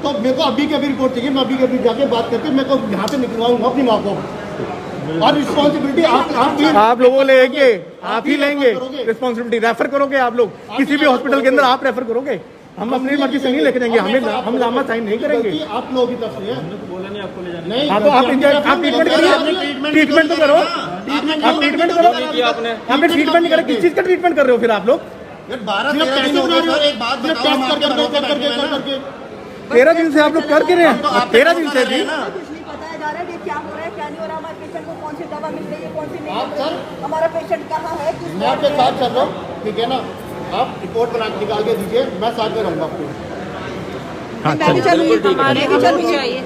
तो मेरे को अभी के अभी रिपोर्ट चाहिए, मैं अभी के अभी जाके बात करके मेरे को यहाँ से निकलवाऊंगा अपनी माँ को। और रिस्पॉन्सिबिलिटी आप लोगों लेंगे, आप ही लेंगे रिस्पॉन्सिबिलिटी। रेफर करोगे आप लोग किसी भी हॉस्पिटल के अंदर, आप रेफर करोगे। हम अपनी मर्जी से नहीं लेके जाएंगे, हम लामा साइन नहीं करेंगे। आप लोगों की तरफ से है, नहीं हाँ तो आप ट्रीटमेंट करिए, ट्रीटमेंट तो करो, आप ट्रीटमेंट करो। आपने ट्रीटमेंट नहीं करा, किस चीज का ट्रीटमेंट कर रहे हो फिर आप लोग? 13 दिन से आप लोग कर के रहे हैं, 13 दिन से जी। कुछ नहीं बताया जा रहा है कि क्या हो रहा है क्या नहीं हो रहा, हमारे पेशेंट को कौन सी दवा मिल रही है, कौन सी नहीं मिल रही है, हमारा पेशेंट कहाँ है, किस मैं आपके साथ चल रहा हूँ, ठीक है ना। आप रिपोर्ट बना के निकाल के दीजिए, मैं साथ में रहूँगा आपको। मैं भी चलूँगी, हमारे भी चलनी चाहिए।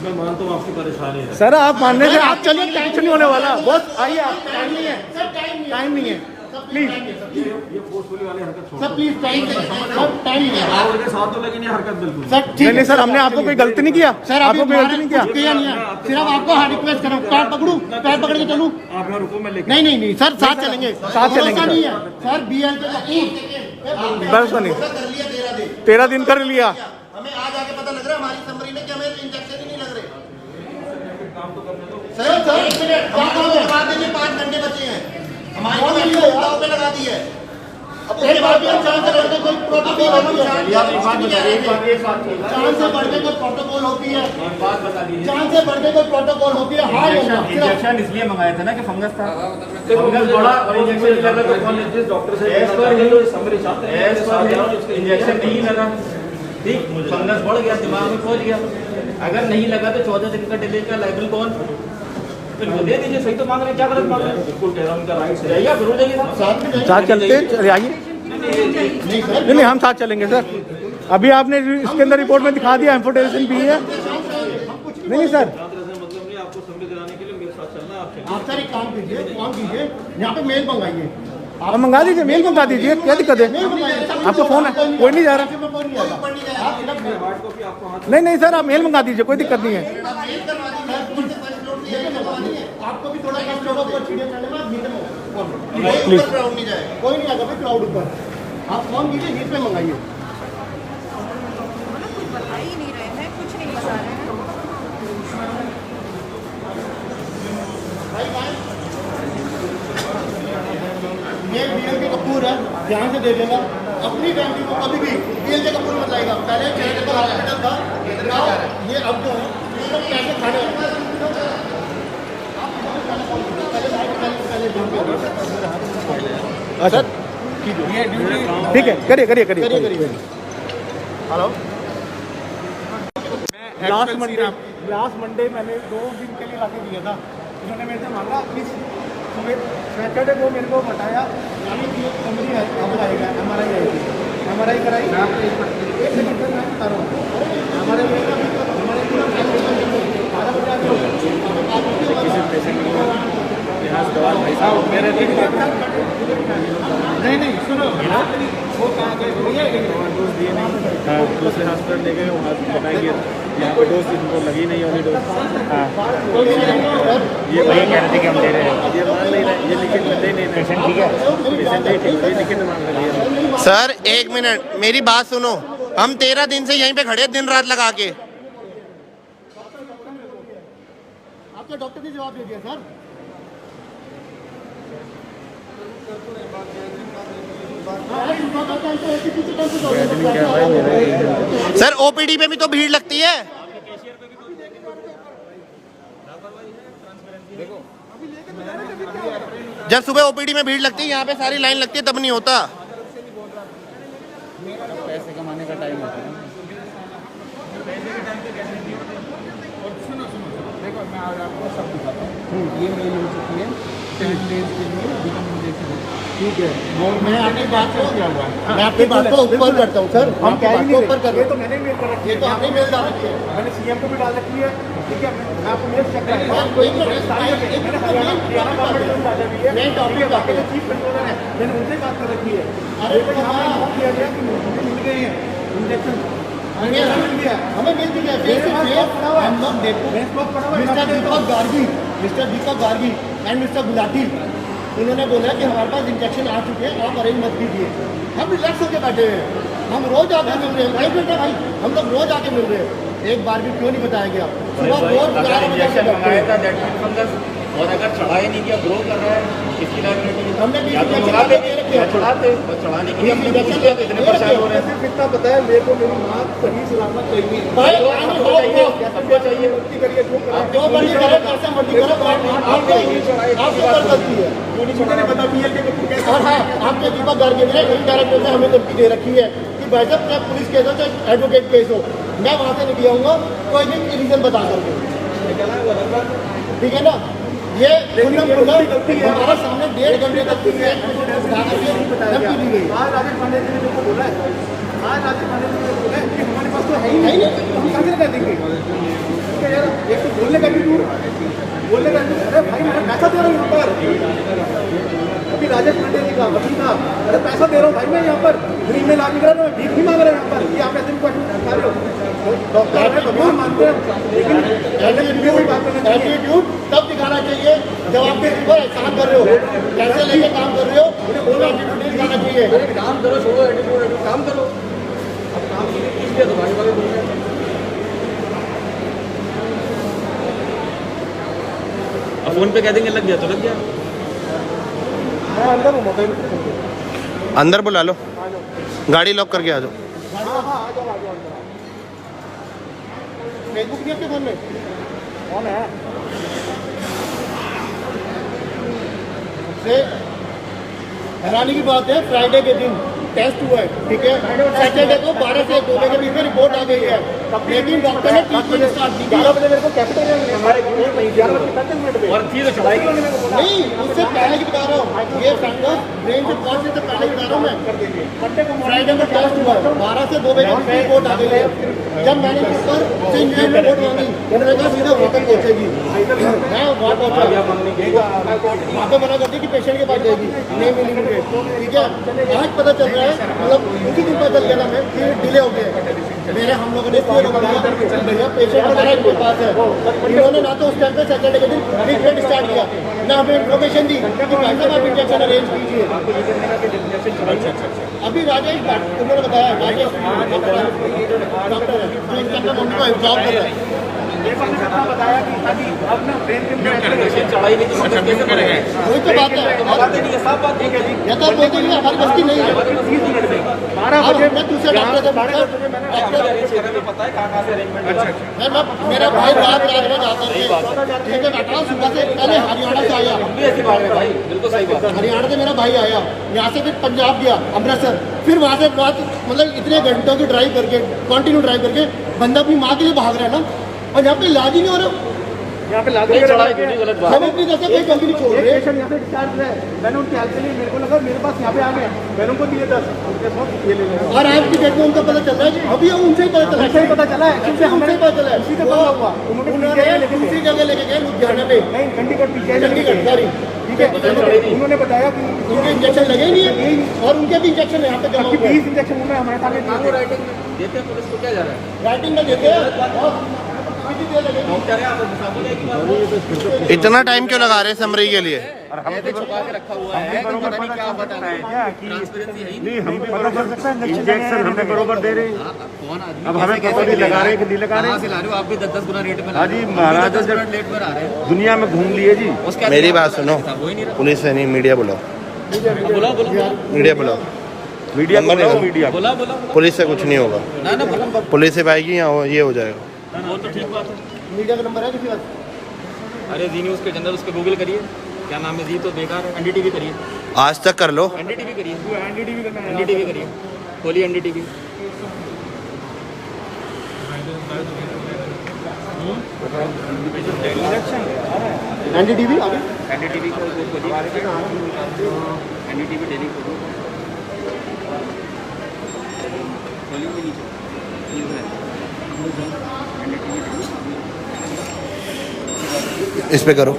मैं मानता हूँ आपकी परेशानी है सर आप मानने से आप चलिए, टेंशन नहीं होने वाला। बस आइए, आप टाइम नहीं है, टाइम नहीं है, प्लीज ये फोर्सफुली वाली हरकत छोड़ सर प्लीज टाइम नहीं है आप उनके साथ तो, लेकिन ये हरकत बिल्कुल सर। नहीं सर, हमने आपको कोई गलती नहीं किया, सर आपको कोई गलती नहीं किया। नहीं है, सिर्फ आपको हाँ रिक्वेस्ट करूँ, पैर पकड़ूं, पैर पकड़ के चलूं। आप यहाँ रुको, मैं लेके नहीं सर, साथ चलेंगे, साथ चलेंगे। नहीं है सर, BL के बस नहीं, 13 दिन कर लिया। हमें आज आके पता लग रहा है हमारी समरी में कि हमें इंजेक्शन ही नहीं लग रहे। सर एक मिनट, लगा दीजिए, 5 घंटे बचे हैं, हमारी दाव पे लगा दी है। अब उसके बाद भी हम चांस से बढ़ के कोई प्रोटोकॉल होती है, चांस से बढ़ के कोई प्रोटोकॉल होती है, चांस से बढ़ के कोई प्रोटोकॉल होती है। हाँ इंजेक्शन इसलिए मंगाया था ना कि फंगस था, फंगस बड़ा और इंजेक्शन नहीं लगा तो कौन जिस डॉक्टर से समरी चाहते हैं इंजेक्शन नहीं लगा, ठीक, फंगस बढ़ गया, दिमाग में पहुंच गया। अगर नहीं लगा तो 14 दिन का डिले का लाइबल कौन? तो दे दीजिए, सही तो मांग रहे हैं, क्या गलत मांग रहे हैं? बिल्कुल कह रहा हूं, उनका राइट है, जाइए आप जरूर जाइए साथ चलते आइए। नहीं हम साथ चलेंगे सर। अभी आपने इसके अंदर रिपोर्ट में दिखा दिया एम्फोटेरेसिन पी है। नहीं सर, मतलब नहीं, आपको समरी दिलाने के लिए मेरे साथ चलना है। आप सर एक काम कीजिए, यहाँ पे मेल मंगाइए, आप मंगा दीजिए, मेल मंगा दीजिए, क्या दिक्कत है? आपका फोन है, कोई नहीं जा रहा। नहीं सर, आप मेल मंगा दीजिए, कोई दिक्कत नहीं है। आपको भी थोड़ा कष्ट होगा, तो चिड़िया चढ़ने में प्लीज कोई नहीं आएगा भाई क्राउड ऊपर। आप फोन कीजिए, नीचे पे मंगाइए। कुछ बता ही नहीं रहे हैं, कुछ नहीं बता रहे हैं। ये BL के कपूर है, ध्यान से देख लेना। अपनी फैमिली को कभी भी BL के कपूर मत लाएगा। पहले चैरिटेबल हॉस्पिटल था, ये अब जो है सब पैसे खाने अच्छा ठीक है, करिए। हेलो, लास्ट मंडे मैंने 2 दिन के लिए लाके दिया था, उन्होंने मेरे से मांगा प्लीज सैटरडे को मेरे को बताया अभी कमरी है, अब आएगा MRI आएगी, MRI कराई। एक सेकंड तक मैं बता रहा हूँ, हमारे नहीं सुनो, वो कहाँ गए, डोज दिए नहीं, दूसरे हॉस्पिटल ले गए, वहाँ बताएंगे यहाँ पे डोज इनको लगी नहीं वाली डोज। ये वही कह रहे थे कि हम दे रहे हैं, ये मान नहीं रहे, ये लिखित में दे नहीं रहे। पेशेंट ठीक है, पेशेंट नहीं ठीक है, ये लिखित में मांग रहे हैं। सर एक मिनट मेरी बात सुनो, हम 13 दिन से यहीं पे खड़े दिन रात लगा के। आपका डॉक्टर ने जवाब दे दिया सर। सर ओपीडी में भी तो भीड़ लगती है। जब सुबह ओपीडी में भीड़ लगती है, यहाँ पे सारी लाइन लगती है, तब नहीं होता। पैसे कमाने का टाइम होता है। देखो मैं आज आपको सब दिखाता हूँ, ये मेल हो चुकी है 10 डेज के लिए रिकमेंडेशन। ठीक है, वो मैं आपकी बात को क्या हुआ, मैं आपकी बात को ऊपर करता हूँ सर, हम कह रहे हैं ऊपर कर, ये तो मैंने मेल कर रखी है, ये तो आपने मेल डाल रखी है, मैंने सीएम को भी डाल रखी है। ठीक है, मैं आपको मेल चेक कर रहा हूँ, कोई मैंने हरियाणा गवर्नमेंट को डाला भी है, मैं टॉपिक बात के चीफ कंट्रोलर है, मैंने उनसे बात कर रखी है। अरे तो यहाँ पे किया गया कि मुझे मिल गए हैं इंजेक्शन, हमें मिल गया, हम लोग देखो mister Deepak Gargi and mister Gulati, इन्होंने बोला कि हमारे पास इंजेक्शन आ चुके हैं, आप अरेंज मत कीजिए। हम रिलैक्स होकर बैठे हैं, हम रोज आके मिल रहे हैं, भाई बेटा भाई हम लोग रोज आके मिल रहे हैं, एक बार भी क्यों नहीं बताया गया। सुबह रोज 11 बजे से मंगाया था डेड फंगस, और अगर चढ़ा ही नहीं किया, ग्रो कर रहा है, इसकी लाइबिलिटी हमने चढ़ाने के लिए हमने इतने परेशान हो रहे हैं। इतना पता है मेरे को, मेरी माँ सही सलामत चाहिए, सबको चाहिए, मुक्ति करिए, जो मर्जी करो, कैसे मर्जी करो, मुझे नहीं पता पीएल के। और हाँ, आपके दीपक गार्गी ने डायरेक्टर ने हमें धमकी दे रखी है कि भाई साहब चाहे पुलिस केस हो चाहे एडवोकेट केस हो, मैं वहाँ से नहीं आऊँगा, कोई भी रीजन बता करके। ठीक है ना, ये हमारा सामने 1.5 घंटे तक दी गई। आज राजेश पांडे जी ने मेरे को बोला है, आज राजेश पांडे जी ने बोला है कि हमारे पास तो है ही नहीं, हम कैसे कर देंगे। ठीक है यार, एक तो बोलने का भी दूर, बोलने का दूर, अरे भाई मैं पैसा दे रहा हूँ यहाँ पर, अभी राजेश पांडे जी का वकील था, अरे पैसा दे रहा हूँ भाई मैं यहाँ पर, ड्रीम में लाभ करा, भीख नहीं मांग रहे यहाँ पर, कि आप ऐसे क्वेश्चन कर रहे हो। डॉक्टर है तो मानते हैं, लेकिन एटीट्यूड तब दिखाना चाहिए जब आपके ऊपर काम कर रहे हो, कैसे लेके काम कर रहे हो, उन्हें बोलो एटीट्यूड नहीं दिखाना चाहिए। काम करो, छोड़ो एटीट्यूड, काम करो, अब काम कीजिए तो भाई बोल रहे हैं। अब फोन पे कह देंगे लग गया तो लग गया। मैं अंदर हूँ, मोबाइल अंदर बुला लो, गाड़ी लॉक करके आ जाओ। फेसबुक नहीं आपके फोन में कौन है? सबसे हैरानी की बात है, फ्राइडे के दिन टेस्ट हुआ है, ठीक है, सैटरडे को 12 से 2 बजे के बीच में रिपोर्ट आ गई है, लेकिन डॉक्टर ने ट्रीटमेंट स्टार्ट की। 11 बजे मेरे को कैपिटल और चीज चढ़ाई नहीं, उससे पहले की बता रहा हूँ, ये फंगस ब्रेन से पहुंचने से पहले बता रहा हूँ मैं। फ्राइडे को टेस्ट हुआ है, 12 से 2 बजे की रिपोर्ट आ गई है। जब मैंने ऊपर से इंजीनियर रिपोर्ट मांगी, उन्होंने कहा सीधा होटल पहुंचेगी, मैं वहाँ पहुँचा, वहाँ पे मना कर दी कि पेशेंट के पास जाएगी, नहीं मिली मुझे। ठीक है, आज पता चल रहा है, मतलब उसी दिन पता चल गया था मैं कि डिले हो गया। मेरे हम लोगों ने भैया पेशेंट हमारा इनके पास है, इन्होंने ना तो उस टाइम पे सैटरडे के दिन ट्रीटमेंट स्टार्ट किया, ना हमें इन्फॉर्मेशन दी कि भाई साहब आप इंजेक्शन अरेंज कीजिए। अभी राजेश उन्होंने बताया, राजेश डॉक्टर है जो इनके अंदर मम्मी को जॉब कर रहा है, बताया कि अभी अब ना ब्रेन के चढ़ाई नहीं, वही तो बात है, सब बात ठीक है जी, ये तो बोलते हैं हमारी बस्ती नहीं है। 12 बजे मैं दूसरे डॉक्टर से पता है कहाँ से अरेंजमेंट, मेरा भाई रात में जाता है, ठीक है, बैठा सुबह से पहले हरियाणा से आया, ऐसी बात है भाई, बिल्कुल सही बात, हरियाणा से मेरा भाई आया, यहाँ से फिर पंजाब गया, अमृतसर, फिर वहाँ से बात, मतलब इतने घंटों की ड्राइव करके, कंटिन्यू ड्राइव करके बंदा अपनी माँ के लिए भाग रहा है ना, और यहाँ पे इलाज ही नहीं हो रहा। यहाँ पे लाद नहीं चढ़ाई क्यों नहीं, गलत बात। हम अपनी जैसे कोई कंपनी छोड़ रहे हैं। पेशेंट यहाँ पे डिस्चार्ज है, मैंने उनकी हेल्प के लिए मेरे को लगा मेरे पास यहाँ पे आ गए, मैंने उनको दिए 10 उनके साथ ये ले लें। और आज की डेट में उनका पता चल रहा है, अभी उनसे ही पता चला, उनसे ही पता चला है, उनसे हमें पता चला है, उसी से पता हुआ। उन्होंने दूसरी जगह लेके गए लुधियाना पे, नहीं चंडीगढ़ पीछे, चंडीगढ़ सॉरी, ठीक है। उन्होंने बताया कि उनके इंजेक्शन लगे नहीं है और उनके भी इंजेक्शन यहाँ पे जमा हुए 20 इंजेक्शन उन्होंने हमारे सामने राइटिंग देते हैं पुलिस को, क्या जा रहा है? राइटिंग में देते हैं। इतना टाइम क्यों लगा रहे हैं समरी के लिए? ऐसे छुपा के रखा हुआ है, पता नहीं क्या पता है, ट्रांसपेरेंसी है ही नहीं। हम पता कर सकते हैं इंजेक्शन हमें बरोबर दे रहे हैं, कौन आदमी अब हमें पता नहीं लगा रहे हैं कि नहीं लगा रहे कहाँ से ला रहे हो? आप भी 10-10 गुना रेट में ला हाँ रहे जी, हो। महाराज 10 गुना रेट में आ रहे हो। दुनिया में घूम लिए जी। उसका मेरी बात सुनो, वो ही नहीं रहा। पुलिस से नहीं, मीडिया बुलाओ, बोला बोला मीडिया बुलाओ, मीडिया को नंबर बुलाओ, निकालो। मीडिया बोला बोला पुलिस से कुछ नहीं होगा, ना ना बोला, पुलिस से आएगी या ये हो जाएगा। वो तो ठीक बात है। मीडिया का नंबर है किसी पास? अरे जी न्यूज़ के जनरल उस पर गूगल करिए, क्या नाम है जी, तो बेकार है। एनडीटीवी करिए, आज तक कर लो, एनडीटीवी करिए, एनडीटीवी करिए, खोलिए एनडीटीवी। एनडीटीवी आगे एनडीटीवी को खोलिए, एनडीटीवी डेली खोलिए, खोलिए नीचे न्यूज़ है, एनडीटीवी डेली। इस पे करो।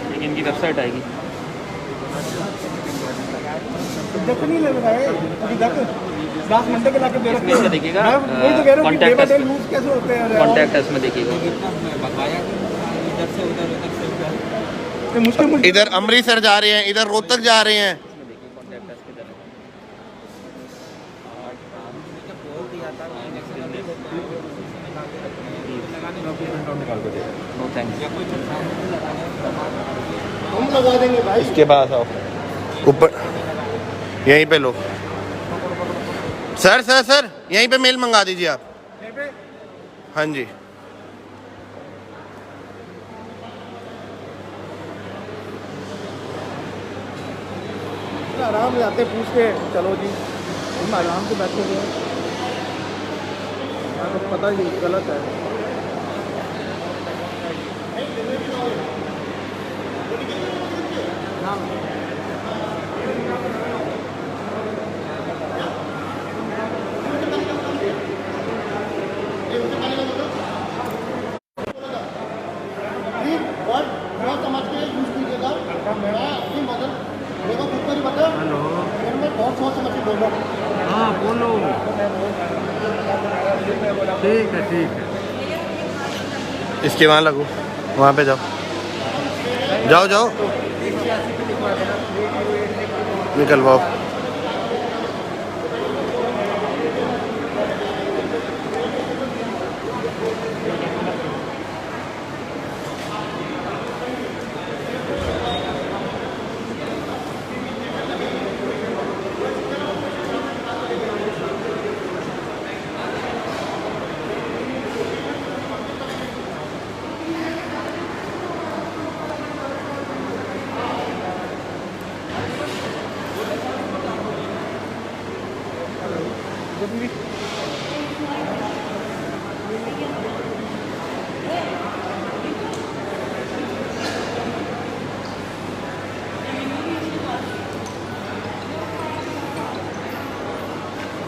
लेकिन इनकी वेबसाइट आएगी। इंजेक्शन नहीं लग रहा है अभी तक, 10 घंटे के लाके दे रखे इसमें से देखिएगा, वही तो कह रहा हूँ कि contact day by day use कैसे होते हैं। कॉन्टैक्ट है, इसमें देखिएगा। मुश्किल इधर अमृतसर जा रहे हैं, इधर रोहतक जा रहे हैं। No thanks. हम लगा देंगे भाई। इसके पास आओ, ऊपर यहीं पे लो। सर सर सर यहीं पे मेल मंगा दीजिए आप। हाँ जी, आराम से आते पूछ के चलो जी, हम आराम से बैठे हुए हैं, पता ही गलत है। बहुत समझ के यूज कीजिएगा। मैं अपनी मदद मेरे को खुद पर ही बता। हेलो, मैं बहुत सोच समझ के बोल रहा हूँ। हाँ बोलो, ठीक है ठीक है। इसके वहाँ लगो, वहाँ पे जाओ, जाओ जाओ, निकलवाओ।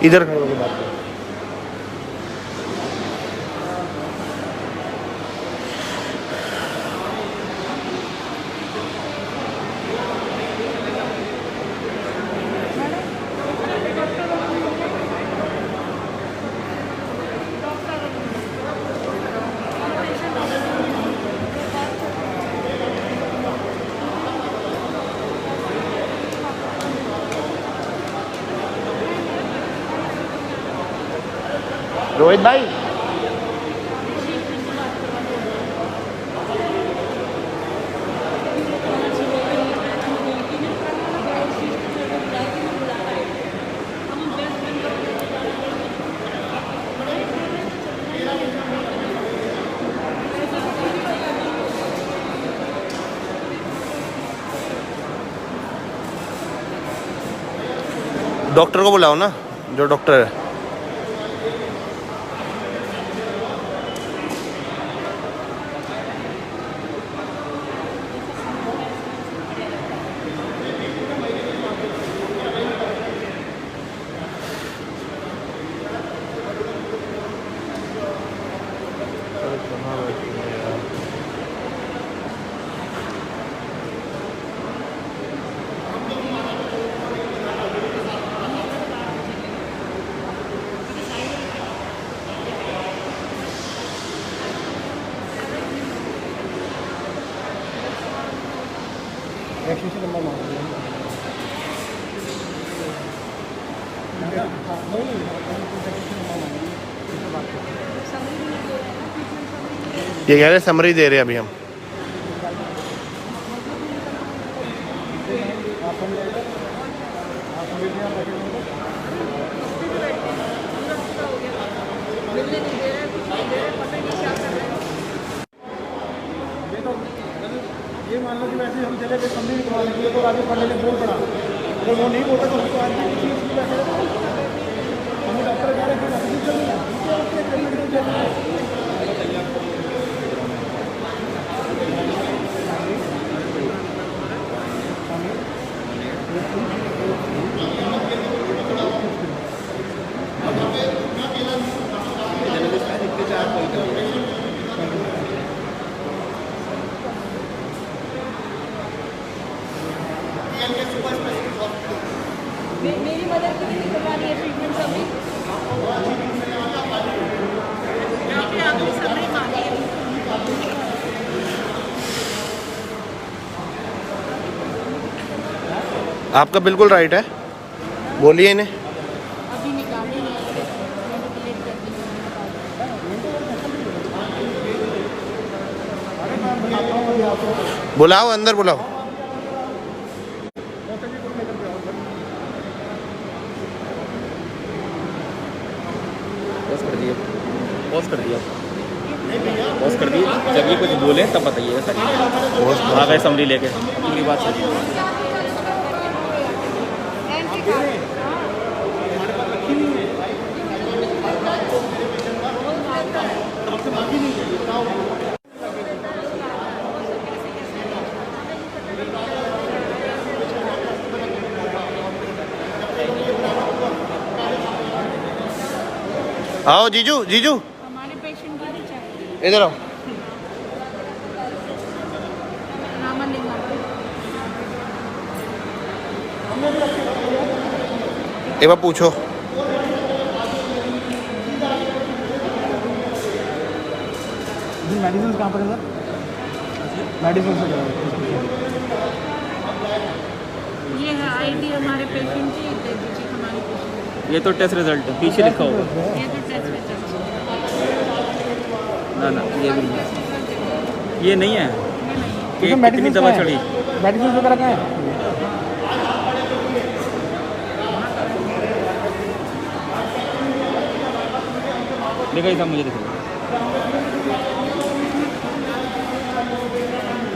इधर खड़े होकर बात करो। रोहित भाई, डॉक्टर को बुलाओ ना, जो डॉक्टर है। ये कह रहे समरी दे रहे हैं अभी हम। ये मान लो कि वैसे हम चले गए समझी निकलवा लेंगे तो आगे पढ़ने में बोल पड़ा, अगर वो नहीं बोलता तो हमको आगे किसी चीज़ की वैसे हमें डॉक्टर कह रहे हैं मेरी मदर की भी करवानी है ट्रीटमेंट सभी। आपका बिल्कुल राइट है, बोलिए इन्हें। अभी निकाली बुलाओ, अंदर बुलाओ। पॉज कर दिया, पॉज कर दिया। जब ये कुछ बोले तब बताइएगा सर। आ गए समरी लेके, पूरी बात सही। आओ जीजू, जीजू हमारे पेशेंट की भी चाहिए। इधर आओ। नामा लिखना। एक बार पूछो। मेडिसिन कहाँ पर है सर? मेडिसिन से ये है आईडी हमारे पेशेंट की, दे दीजिए हमारे पेशेंट। ये तो टेस्ट रिजल्ट है, पीछे लिखा होगा। ये तो टेस्ट रिजल्ट ना ना, ये भी नहीं है, ये नहीं है कि कितनी दवा चढ़ी। मेडिसिन वगैरह कहाँ है? देखा ही था मुझे, देखो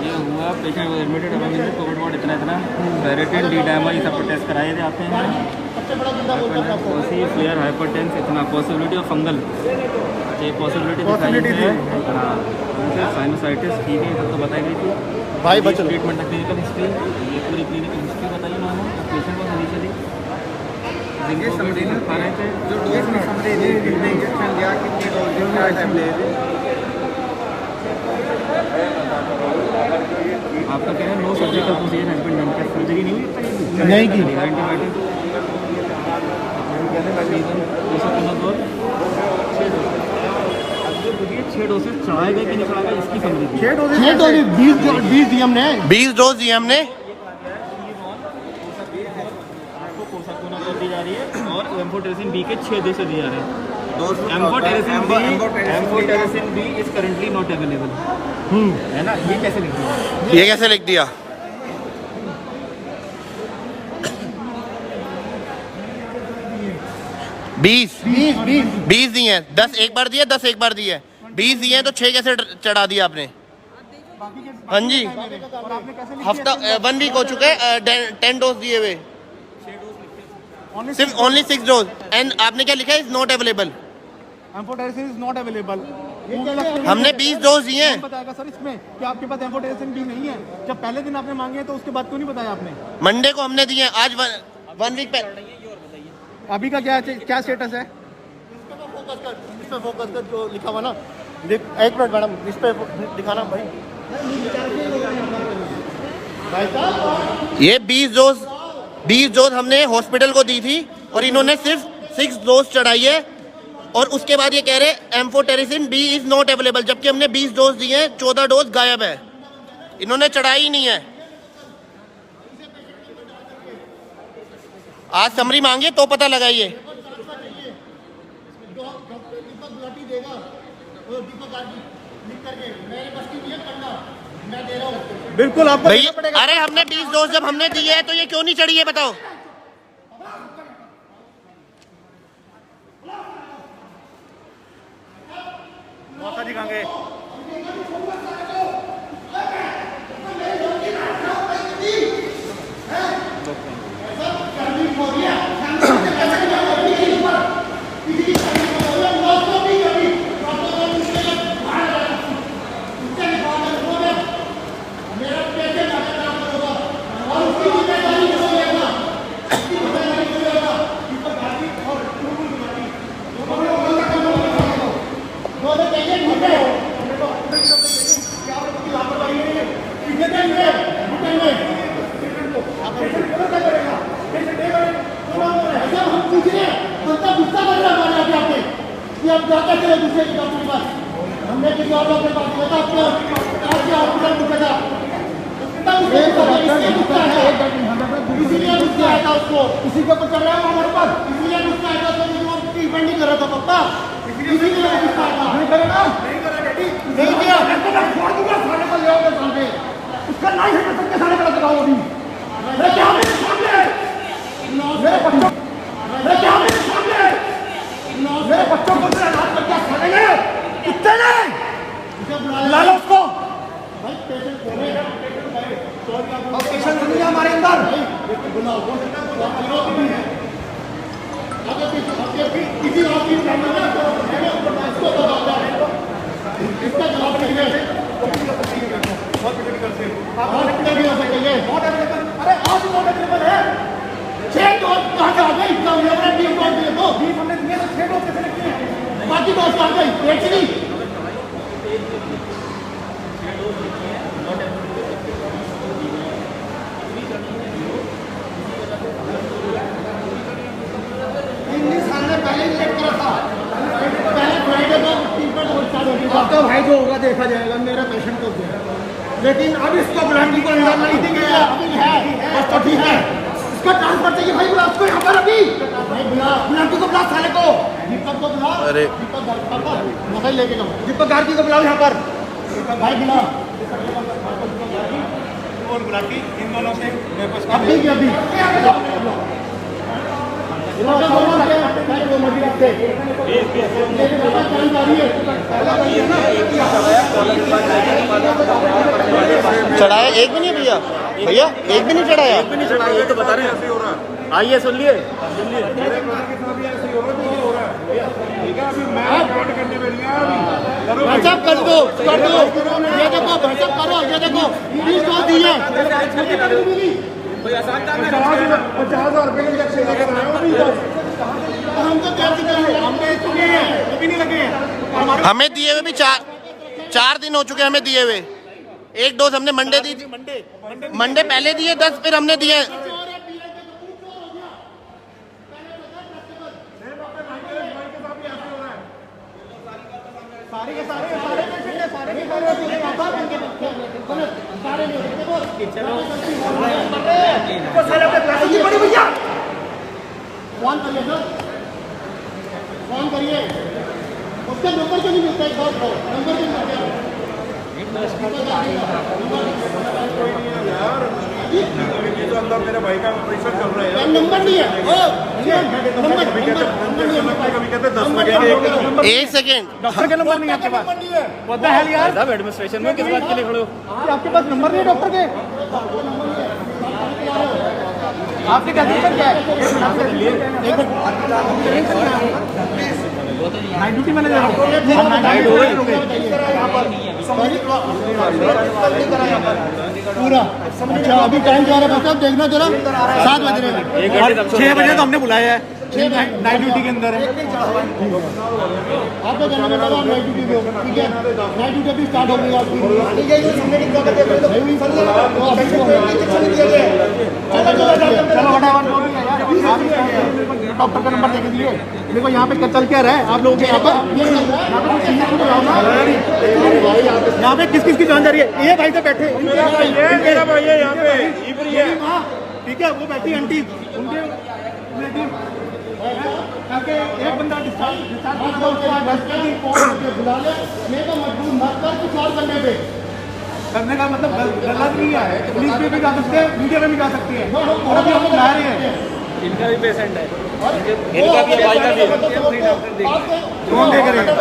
ये हुआ। पेशेंट वो एडमिटेड, अब हमने कोविड वार्ड इतना फेरेटिन, डी डायमर ये सब टेस्ट कराए जाते हैं। फेयर हाइपरटेंस, इतना पॉसिबिलिटी ऑफ फंगल, ये पॉसिबिलिटी दिखाई है। हाँ, साइनोसाइटिस ठीक है, सब तो बताई गई थी भाई बचो। ट्रीटमेंट का क्लिनिकल हिस्ट्री, ये पूरी क्लिनिकल हिस्ट्री बताइए ना पेशेंट को इनिशियली जिनको समरी नहीं खा रहे थे, जो डोज में समरी दी, कितने इंजेक्शन लिया, कितनी डोज दी, क्या टाइम ले थे। आपका कह रहे हैं no surgical procedure has been done, क्या सर्जरी नहीं हुई? नहीं की। एंटीबायोटिक 6 डोसेज चढ़ाए गए कि नहीं चढ़ाए गए, इसकी समरी थी। 6 डोज 20 दी हमने। 20 डोज दी हमने। आपको कोसाकोनाजोल दी जा रही है और एम्फोटेरेसिन बी के 6 डोसेज दिए जा रहे हैं। Amphotericin B is currently not available, है ना। ये कैसे लिख दिया? ये कैसे लिख दिया? बीस दिए हैं, 10 एक बार दिए, 10 एक बार दिए, 20 दिए हैं तो 6 कैसे चढ़ा दिया आपने? हाँ जी, हफ्ता 1 वीक हो चुका है, 10 डोज दिए हुए। सिर्फ ओनली 6 डोज एंड आपने क्या लिखा है, is not available. Amphotericin is not available. हमने 20 डोज दिए हैं। बताएगा सर इसमें कि आपके पास एम्फोटेरिसिन भी नहीं है, जब पहले दिन आपने मांगे तो उसके बाद क्यों नहीं बताया आपने? मंडे को हमने दिए हैं, आज 1 वीक पहले। अभी का क्या स्टेटस है? इस पे फोकस कर जो लिखा हुआ ना, एक मिनट मैडम, इस पे दिखाना भाई। ये 20 डोज हमने हॉस्पिटल को दी थी और इन्होंने सिर्फ 6 डोज चढ़ाई है और उसके बाद ये कह रहे amphotericin B is not available, जबकि हमने 20 डोज दिए हैं, 14 डोज गायब है, इन्होंने चढ़ाई ही नहीं है। आज समरी मांगे तो पता लगाइए। बिल्कुल आपको भैया, अरे हमने 20 डोज जब हमने दिए है तो ये क्यों नहीं चढ़ी है बताओ? मौसा जी कहाँ गए? हमने किसी और लोग के पास गया था, आपके हॉस्पिटल पूछा इसीलिए गुस्सा आया था उसको, इसी के ऊपर चल रहा है हमारे पास, इसीलिए गुस्सा आया था, ट्रीटमेंट नहीं कर रहा था पप्पा, इसीलिए गुस्सा आया था। नहीं करेगा, नहीं किया, छोड़ दूंगा सारे को ले आओगे सामने, उसका नहीं है सबके सारे को लगाओ अभी। मेरे क्या मेरे सामने, मेरे बच्चों, मेरे क्या मेरे सामने, मेरे बच्चों को मेरा हाथ पर क्या खाएंगे कितने नहीं, बुला लो उसको। भाई पेशेंट नहीं है हमारे अंदर, किसी और की इसका जवाब नहीं है। अरे आज नॉट अवेलेबल है, 6 डोज कहाँ से आ गई? हमने 20 डोज दिए तो 20 हमने दिए तो 6 डोज कैसे लगती है? बाकी डोज कहाँ गई? एक ही नहीं। आपका भाई जो होगा देखा जाएगा, मेरा पेशेंट तो है, लेकिन अब इसको ब्लड को नहीं गया बस तो ठीक है, इसका ट्रांसफर चाहिए भाई, बुला उसको यहाँ पर अभी, ब्लड को बुला साले को, दीपक को बुला, अरे दीपक मोबाइल लेके जाओ, दीपक गार्गी को बुलाओ यहाँ पर, भाई बुला और गुलाटी इन दोनों से अभी चढ़ाया एक भी नहीं भैया, भैया एक भी नहीं चढ़ाया, एक भी नहीं चढ़ाया, ये तो बता रहे हैं। आइए सुनिए, भाईसाहब कर दो, ये देखो भाईसाहब करो, ये देखो 20 डोज दिए, 50,000 रुपए के इंजेक्शन हमको क्या हमने चुके हैं, अभी नहीं लगे हैं, हमें दिए हुए भी 4 दिन हो चुके हमें दिए हुए। एक डोज हमने मंडे दी, मंडे पहले दिए 10, फिर हमने दिए। सारे के सारे भैया फोन करिए सर, फोन करिए, उसका नंबर क्यों नहीं मिलता? एक बात नंबर क्यों मिलता है? तो अंदर मेरे भाई का ऑपरेशन चल रहा है, नंबर नहीं है, एक सेकेंड, डॉक्टर का नंबर नहीं है आपके पास? पता है यार साहब एडमिनिस्ट्रेशन में किस बात के लिए खड़े हो? आपके पास नंबर नहीं है डॉक्टर के? आपने क्या दिया क्या है? नाइट ड्यूटी मैंने पूरा अच्छा अभी टाइम जा रहा है बच्चा देखना जरा 7 बज रहे हैं 6 बजे तो हमने बुलाया है नाइट ड्यूटी के अंदर है आपको जाना पड़ेगा नाइट ड्यूटी पे ठीक है नाइट ड्यूटी अभी स्टार्ट हो गई आपकी चलो डॉक्टर का नंबर देके दिए देखो यहाँ पे चल क्या रहा है आप लोगों के यहाँ पे किस किस की जान जा रही है ये भाई तो बैठे ठीक है वो बैठी आंटी उनके एक बंदा बुला ले मेरे मजबूर मत कर कुछ और करने पे करने का मतलब गलत नहीं है पुलिस पे भी जा सकते हैं मीडिया में भी जा सकती है और अभी हम ला रहे हैं इनका भी पेशेंट है इनका भी भाई का भी कौन देख रहे हैं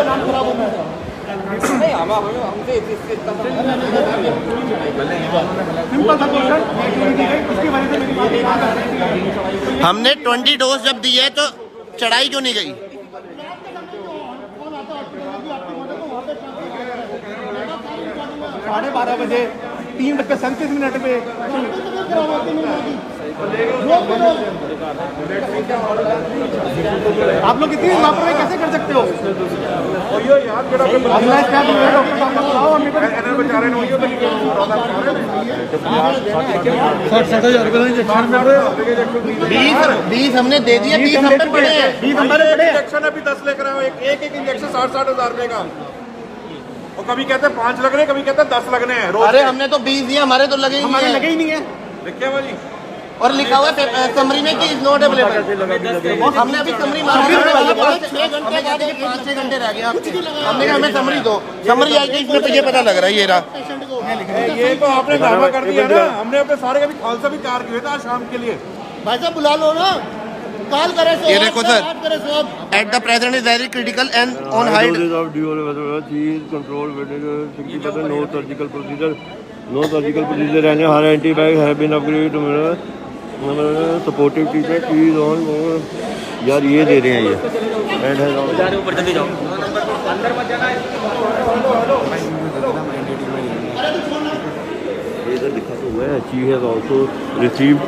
हमने 20 डोज जब दी है तो चढ़ाई क्यों नहीं गई? 12:30 बजे 3:37 पे आप लोग इतनी लापरवाही कैसे कर सकते हो? बीस हमने दे दिया 20 हम पे पड़े हैं 20 नंबर पड़े हैं इंजेक्शन अभी 10 लेकर आए एक इंजेक्शन 60-60 हज़ार रुपए का और कभी कहते हैं 5 लगने कभी कहते हैं 10 लगने हैं अरे हमने तो 20 दिए हमारे तो लगे ही हमारे नहीं लगे ही नहीं है देखिए भाजी और लिखा हुआ समरी में कि इज नॉट अवेलेबल हमने अभी समरी मांगी 6 घंटे बाद 5-6 घंटे रह गए हमने कहा हमें समरी दो समरी आई थी इसमें तो ये पता लग रहा है ये रहा ये तो आपने ड्रामा कर दिया ना हमने अपने सारे कभी खालसा भी तैयार किए थे आज शाम के लिए भाई साहब बुला लो ना कॉल करे ये देखो sir at the present is very critical and on hide No surgical procedure and her antibiotic have been upgraded to supportive treatment. She is on. यार ये दे रहे हैं ये एंड है ऊपर चले जाओ अंदर मत जाना ये इधर लिखा तो हुआ है she has also received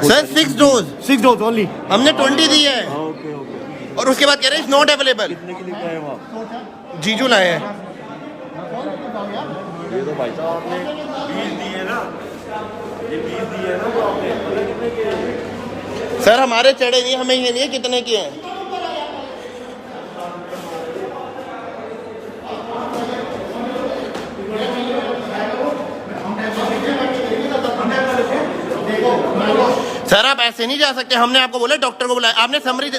sir 6 dose only हमने 20 दी है ओके और उसके बाद कह रहे हैं इज नॉट अवेलेबल कितने के लिए आए हो आप जीजू लाए हैं ये तो भाई साहब आपने 20 दिए ना ये 20 दिए ना वो आपने कितने के सर हमारे चढ़े नहीं हमें ये नहीं है कितने के हैं सर आप ऐसे नहीं जा सकते हमने आपको बोला डॉक्टर को बुलाया आपने समरी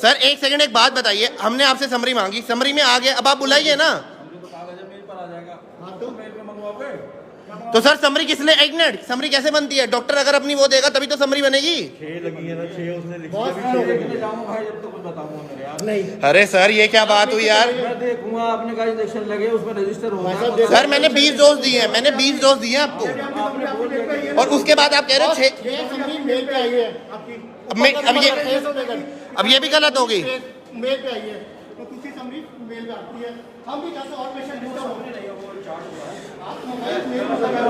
सर एक सेकंड एक बात बताइए हमने आपसे समरी मांगी समरी में आ गया अब आप बुलाइए ना तो सर समरी किस लिए एक मिनट समरी कैसे बनती है डॉक्टर अगर अपनी वो देगा तभी तो समरी बनेगी 6 लगी है ना 6 उसने लिखा नहीं अरे सर ये क्या बात हुई यार मैं देखूंगा आपने कहा इंजेक्शन लगे उसमें रजिस्टर होगा सर मैंने 20 डोज दिए हैं मैंने 20 डोज दिए हैं आपको और उसके बाद आप कह रहे हो 6 अब ये भी गलत हो गई मेल पे आई है तो किसी समरी मेल पे आती है हम भी जैसे और पेशेंट ढूंढते हो आप मोबाइल मेल में लगा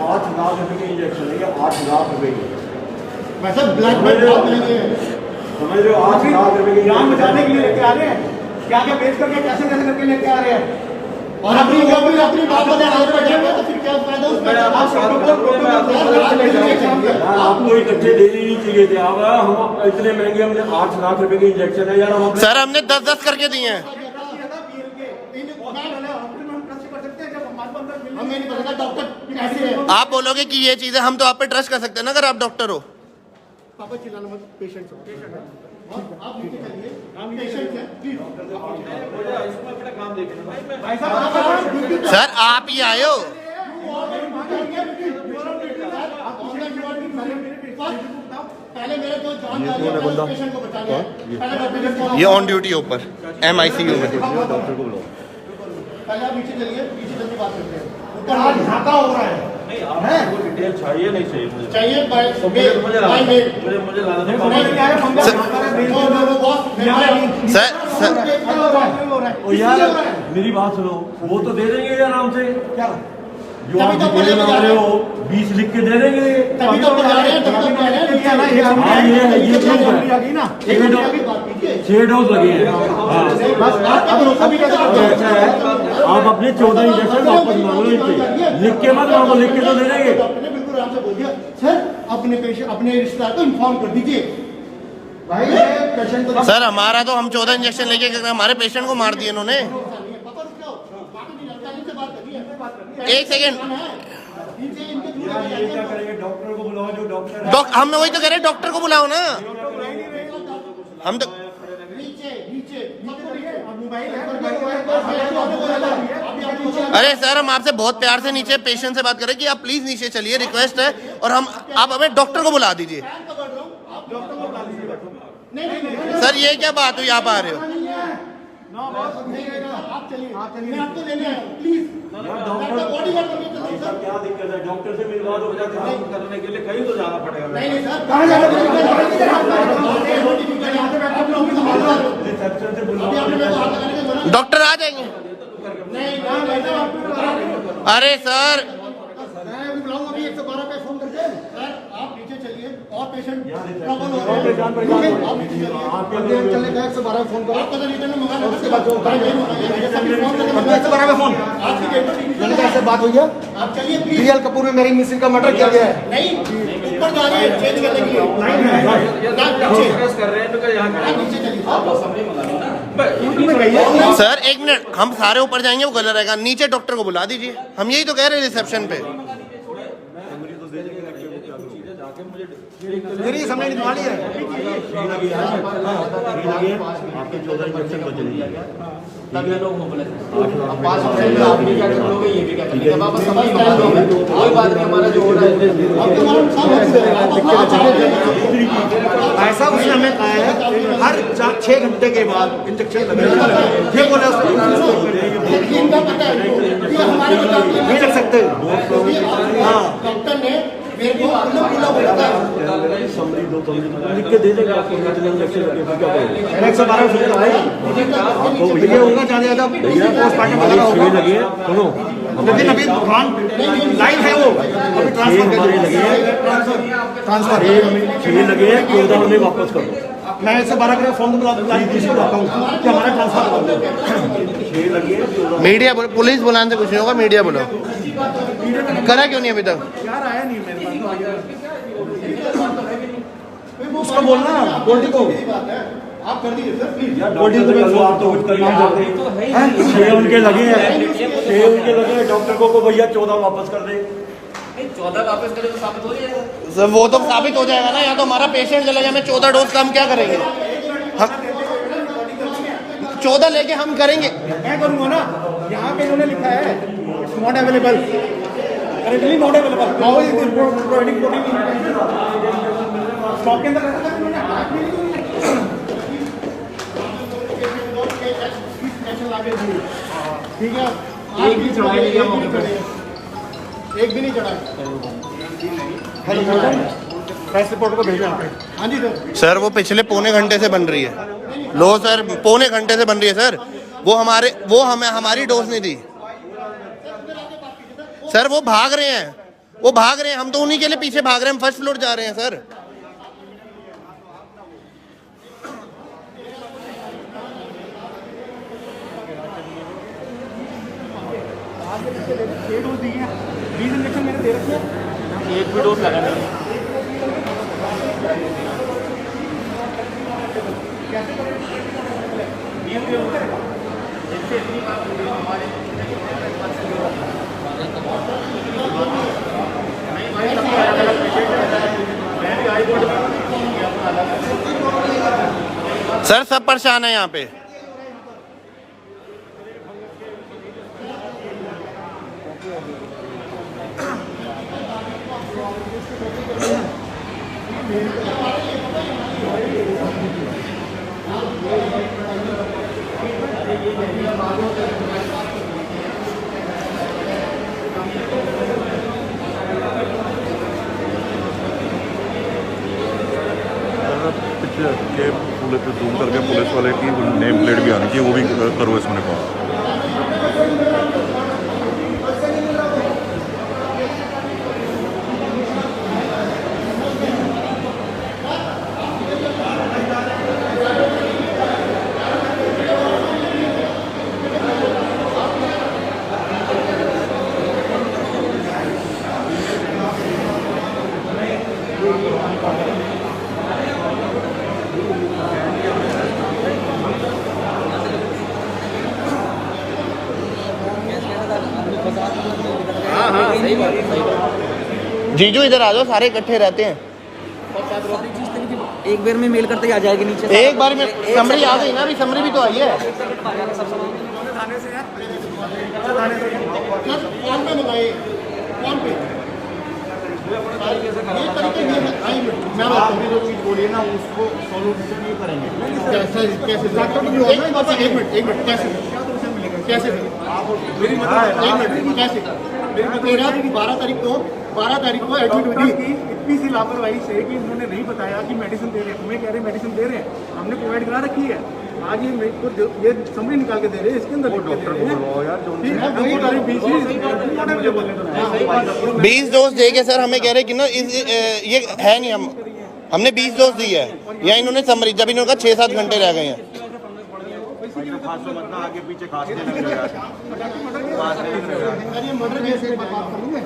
8 लाख रुपए के इंजेक्शन है 8 लाख रुपए की वैसे ब्लैक में बहुत महंगे हैं समझ रहे हो 8 लाख रुपए की जान बचाने के लिए लेके आ रहे हैं क्या क्या बेच करके कैसे कैसे करके लेके आ रहे हैं और अपनी बात बता रहे हैं तो फिर क्या फायदा उसमें आपको इकट्ठे देने नहीं चाहिए थे आप हम इतने महंगे हमने 8 लाख रुपए के इंजेक्शन है यार हम सर हमने 10-10 करके दिए हैं आप बोलोगे कि ये चीजें हम तो आप पे ट्रस्ट कर सकते हैं ना अगर आप डॉक्टर हो पापा चिल्लाना मत पेशेंट हो आप नीचे चलिए पेशेंट है प्लीज भाई साहब सर आप ही आए हो पहले मेरे जो जान जा रही है पेशेंट को बचाना है ये ऑन ड्यूटी ऊपर MICU में डॉक्टर को बुलाओ पहले आप नीचे चलिए, नीचे चल के बात करते हैं। ऊपर यहाँ का हो रहा है नहीं आपको डिटेल चाहिए नहीं चाहिए मुझे चाहिए बाय मुझे मुझे लाना ओ यार मेरी बात सुनो, वो तो दे देंगे आराम से। क्या जो आप डिटेल मांग रहे हो 20 लिख के दे देंगे। तभी तो बता रहे हैं, तभी तो कह रहे हैं ये प्रूफ है। 6 डोज लगे हैं। अच्छा है, आप अपने 14 इंजेक्शन वापस मांगो इनसे, लिख के मत मांगो, लिख के तो दे देंगे। आपने बिल्कुल आराम से बोल दिया सर, अपने पेशेंट अपने रिश्तेदार को इन्फॉर्म कर दीजिए भाई। पेशेंट को सर हमारा तो हम 14 इंजेक्शन लेके गए, हमारे पेशेंट को मार दिए इन्होंने। एक सेकेंड, डॉक्टर को बुलाओ, जो डॉक्टर हम वही तो कह रहे हैं, डॉक्टर को बुलाओ ना। हम तो अरे सर, हम आपसे बहुत प्यार से नीचे पेशेंट से बात करें कि आप प्लीज नीचे चलिए, रिक्वेस्ट है। और हम आप हमें डॉक्टर को बुला दीजिए। सर ये क्या बात हुई, आप आ रहे हो? आप चलिए, मैं आपको लेने आया हूं, प्लीज। क्या दिक्कत है? डॉक्टर से मिलवा दो, काम करने के लिए कहीं तो जाना पड़ेगा। नहीं सर, कहाँ जाना पड़ेगा? डॉक्टर आ जाएंगे। अरे सर, मैं बुलाऊंगा अभी 112 पे फोन करके। सर आप नीचे चलिए और पेशेंट आप नीचे चलने का 112 पे फोन करो। आपको तो रिटर्न में मंगाना, उसके बाद फोन करके 112 पे फोन आपकी डेट मैंने कैसे बात हुई है? आप चलिए प्लीज। रियल कपूर में मेरी मिसिंग का मर्डर किया गया है। नहीं, ऊपर जा रहे हैं चेंज करने के लिए। कर रहे हैं तो यहाँ नीचे चलिए सर एक मिनट, हम सारे ऊपर जाएंगे, वो गलत रहेगा। नीचे डॉक्टर को बुला दीजिए, हम यही तो कह रहे हैं रिसेप्शन पे। मेरी समझ नहीं वाली है। आपके 14 इंजेक्शन बच रही है। तभी लोग हो बोले अब 5% आप भी क्या करोगे, ये भी क्या करोगे। जब आप समझदार लोग हैं, कोई बात नहीं, हमारा जो हो रहा है ऐसा उसने हमें कहा है हर 6 घंटे के बाद इंजेक्शन लगेगा। ये बोला नहीं लग सकते। हाँ डॉक्टर ने मेरे को लिख के दे देगा आपको कितने इंजेक्शन लगे, फिर क्या करोगे? 112 आपको ये होगा ज्यादा पोस्टमार्टम वगैरह होगा। लगे सुनो, लेकिन अभी लाइव है वो, अभी ट्रांसफर ट्रांसफर 6 लगे 14 में वापस करो। मैं 112 का फोन बुलाता हूँ कि हमारा ट्रांसफर कर दो। 6 लगे। मीडिया पुलिस बुलाने से कुछ नहीं होगा, मीडिया बुलाओ। करा क्यों नहीं अभी तक? यार आया नहीं मेरे पास। उसको बोलना गोल्डी को, आप कर दीजिए सर प्लीज। गोल्डी तो है 6 उनके लगे हैं, 6 उनके लगे हैं। डॉक्टर को भैया 14 वापस कर दे। 14 वापस करे तो साबित हो जाएगा सर वो तो साबित हो जाएगा ना, या तो हमारा पेशेंट चला जाए, हमें 14 डोज का हम क्या करेंगे? हम 14 लेके हम करेंगे। मैं करूँगा ना, यहाँ पे इन्होंने लिखा है it's not available, currently not available. How is this providing protein stock के अंदर रहता है इन्होंने हाथ में ठीक है। एक भी चढ़ाई नहीं है, एक भी नहीं चढ़ा। हेलो मैडम, प्रेस रिपोर्ट को भेजना। हाँ जी सर। सर वो पिछले पौने घंटे से बन रही है। लो सर, पौने घंटे से बन रही है सर। वो हमें हमारी डोज नहीं दी सर। वो भाग रहे हैं, हम तो उन्हीं के लिए पीछे भाग रहे हैं। हम फर्स्ट फ्लोर जा रहे हैं सर। डोज दी है, 20 इंजेक्शन मैंने दे रखे हैं, एक भी डोज लगा नहीं। सर सब परेशान है यहाँ पे। पुलिस पे जूम करके पुलिस वाले की नेम प्लेट भी आनी चाहिए, वो भी करो इसमें कॉल। जीजू इधर आ जाओ, सारे इकट्ठे रहते हैं। एक बार में मेल करते ही आ जाएगी नीचे। एक बार में समरी आ गई ना, अभी समरी भी तो आई है। कौन पे मंगाए, कौन पे मैं आपने जो चीज बोली ना उसको सॉल्यूशन नहीं करेंगे। कैसे एक मिनट कैसे मेरी मतलब कैसे तेरा 12 तारीख को एडमिट हुई थी। इतनी सी लापरवाही से कि उन्होंने नहीं बताया कि मेडिसिन दे रहे हैं, तुम्हें कह रहे मेडिसिन दे रहे हैं, हमने प्रोवाइड करा ररखी है। आगे मेरे को ये समरी निकाल के दे रहे हैं, इसके अंदर डॉक्टर को बुलाओ यार। 20 डोज दे के सर हमें कह रहे कि ना ये है नहीं, हमने 20 डोज दी है या इन्होंने समरी, जब इन्होंने कहा 6-7 घंटे रह गए हैं। आगे पीछे खांसने लग गया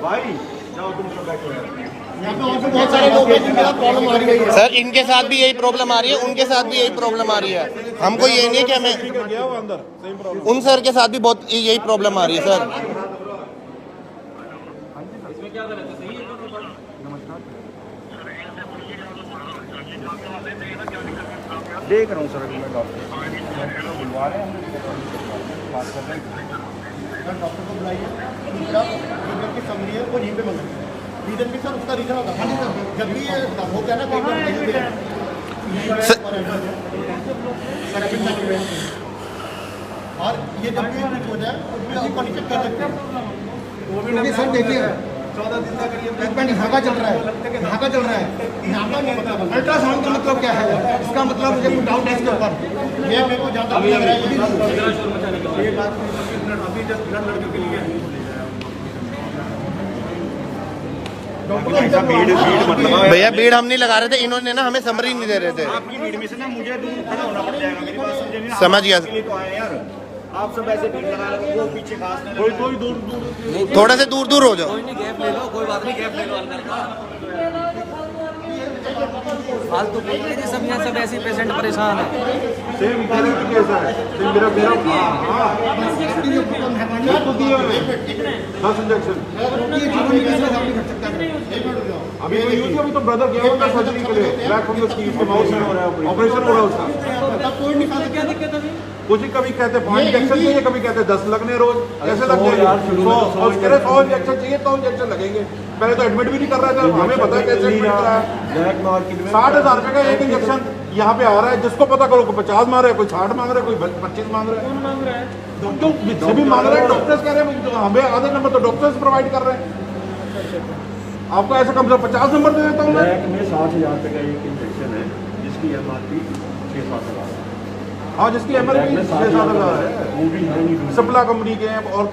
भाई, जाओ तुम सब बैठो यार। बहुत सारे लोग हैं जिनके साथ प्रॉब्लम आ रही है सर, इनके साथ भी यही प्रॉब्लम आ रही है, उनके साथ भी यही प्रॉब्लम आ रही है। हमको ये नहीं है कि हमें, उन सर के साथ भी बहुत यही प्रॉब्लम आ रही है सर। देख रहा हूँ सर, मैं डॉक्टर बुलवा रहे हैं, बात कर रहे हैं। डॉक्टर को बुलाइए, दूसरा रीजन की समरी है वो यहीं पे मंगाइए। रीजन भी सर उसका रीजन होगा, जब भी ये हो गया ना कहीं पर और ये जब भी कुछ हो जाए उसमें आपको नीचे कर सकते हैं। सर देखिए 14 दिन तक ट्रीटमेंट यहाँ का चल रहा है, यहाँ का चल रहा है, यहाँ का मतलब अल्ट्रासाउंड का मतलब क्या है, इसका मतलब मुझे कुछ डाउट है इसके ऊपर। ये मेरे को ज़्यादा लग रहा है ये बात अभी जस्ट लड़के के लिए भैया भीड़ हम नहीं लगा रहे थे, इन्होंने ना हमें समरी नहीं दे रहे थे। आपकी भीड़ में से ना मुझे दूर खड़ा होना पड़ जाएगा, मेरी बात समझे नहीं? समझ गया। तो आए यार, आप सब ऐसे भीड़ लगा रहे हो, वो पीछे खास कोई दूर थोड़ा से दूर हो जाओ। कोई नहीं, गैप ले लो, कोई बात नहीं, गैप ले लो अंदर का। फालतू बोल रहे सब यहाँ सब ऐसे पेशेंट परेशान है। सेम कैसा है, सेम मेरा 10 इंजेक्शन अभी तो यूज अभी तो ब्रदर गया हुआ सर्जरी के लिए, ब्लैक फंगस उसकी उसके माउथ में हो रहा है, ऑपरेशन हो रहा है उसका। कोई नहीं खाता, क्या दिक्कत है? कुछ ही कभी कहते 5 इंजेक्शन चाहिए, कभी कहते 10 लगने रोज, कैसे लग जाएंगे? 100 इंजेक्शन चाहिए तो इंजेक्शन लगेंगे। पहले तो एडमिट भी नहीं कर रहे थे, हमें पता है कैसे एडमिट करा है। 60,000 रुपए का एक इंजेक्शन यहाँ पे आ रहा है, जिसको पता करो कोई 50 मांग रहा है, कोई 60 मांग रहा है, कोई 25 मांग रहा है। क्यों सभी मांग रहे हैं? डॉक्टर्स कह रहे हैं हमें आधे नंबर तो डॉक्टर्स प्रोवाइड कर रहे हैं। आपको ऐसा कम से कम 50 नंबर दे देता हूँ मैं। 60,000 रुपए का एक इंजेक्शन है जिसकी MRP 6-7 हज़ार। हाँ, जिसकी MRP 6-7 हज़ार है। सप्ला कंपनी के हैं और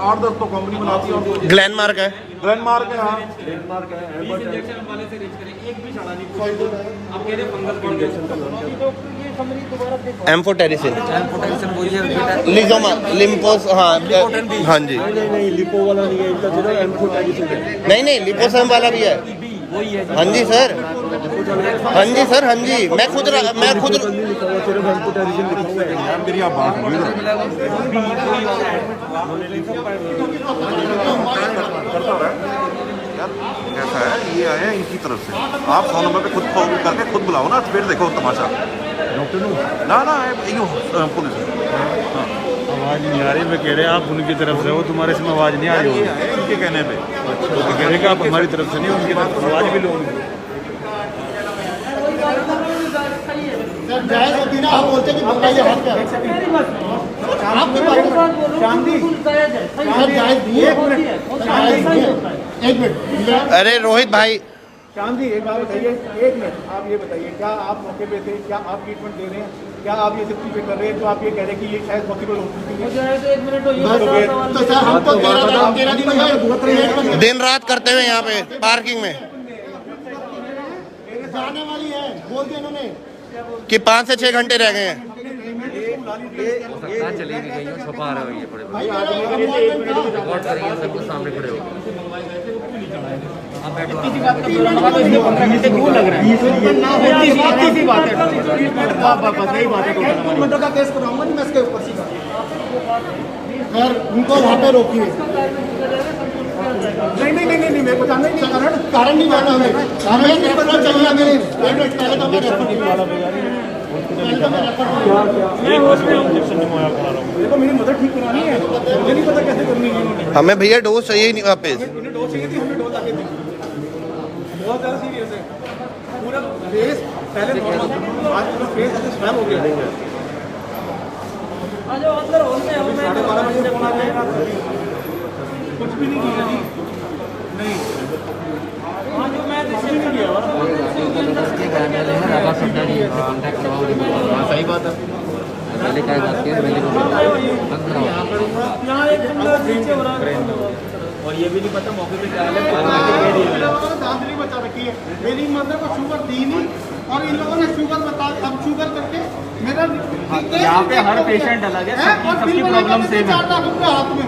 8-10 तो कंपनी बनाती है। ग्लेनमार्क है, ग्लेनमार्क है, हाँ ग्लेनमार्क है। इंजेक्शन वाले से रीच करें, एक भी चढ़ा नहीं, आप कह रहे हैं फंगस इंजेक्शन का एम्फोटेरिसिन, वही है बेटा। लिजोमा, लिम्पोस, हाँ हाँ जी। नहीं, लिपो वाला नहीं है इनका, सिर्फ एम्फोटेरिसिन है। नहीं लिपोसम वाला भी है। वही है। हाँ जी सर, हाँ जी सर, हाँ जी। मैं खुद सिर्फ एम्फोटेरिसिन लिखा हुआ है यार। मेरी आप बात करता रहा यार, कैसा है ये आए हैं इनकी तरफ से, आप 100 नंबर पे खुद फोन करके खुद बुलाओ ना, फिर देखो तमाशा। डॉक्टर ना पुलिस आवाज नहीं आ रही, मैं कह रहे आप उनकी तरफ से हो, तुम्हारे इसमें आवाज नहीं आ रही होगी। इनके कहने पे तो कह रहे कि आप हमारी तरफ से नहीं, उनकी तरफ से आवाज भी लो। जायज होती ना, आप बोलते कि बताइए हाथ क्या अरे रोहित भाई, श्याम जी एक बात बताइए, एक मिनट आप ये बताइए, क्या आप मौके पे थे, क्या आप ट्रीटमेंट दे रहे हैं, क्या आप ये सब चीजें कर रहे हैं, तो आप ये कह रहे हैं कि ये शायद पॉसिबल हो चुकी है? तो सर हम तो 13 दिन दिन रात करते हुए यहाँ पे पार्किंग में जाने वाली है, बोल दिया इन्होंने कि 5 से 6 घंटे रह गए हैं। चली भी गई हो, छुपा रहे हो ये बड़े रिकॉर्ड करेंगे सब कुछ सामने खड़े हो। किसी बात का 15 घंटे क्यों लग रहा है? किसी बात है सही बात है। मर्डर का केस कराऊंगा नहीं मैं इसके ऊपर सीधा। खैर उनको वहाँ पे रोकिए। नहीं मेरे को जानना ही नहीं, कारण नहीं जानना हमें, हमें रेफरल चाहिए हमें। पहले तो हमें देखो मेरी मदद ठीक करानी है, मुझे नहीं पता कैसे करनी है। हमें भैया डोज चाहिए ही नहीं वापस। डोज चाहिए थी, हमने डोज आके दी। बहुत ज़्यादा सीरियस है, पूरा फेस पहले नॉर्मल था, आज पूरा फेस ऐसे स्वेल हो गया है। आज अंदर होने हो मैं 12:30 बजे फोन आ जाएगा, कुछ भी नहीं किया जी, नहीं आज जो मैं रिसीव कर लिया सही बात है। पहले क्या जाती है यहाँ एक बंदा नीचे हो रहा है और ये भी नहीं पता मौके पे क्या है। दांत नहीं बचा रखी है, मेरी मदर को शुगर दी नहीं और इन लोगों ने शुगर बता, अब शुगर करके मेरा यहाँ पे हर पेशेंट अलग है, सबकी प्रॉब्लम सेम है। 4 लाख रुपये हाथ में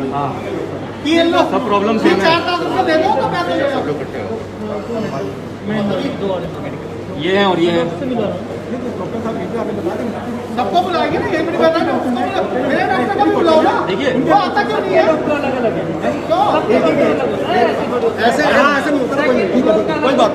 कि इन लोग सब प्रॉब्लम सेम है। 4 लाख रुपये दे दो तो पैसे ले ये है और ये है। सबको बुलाएंगे ना, ये बड़ी बात है। मेरे डॉक्टर को भी बुलाओ ना, देखिए उनको आता क्यों नहीं है? ऐसे ऐसे नहीं होता, कोई बात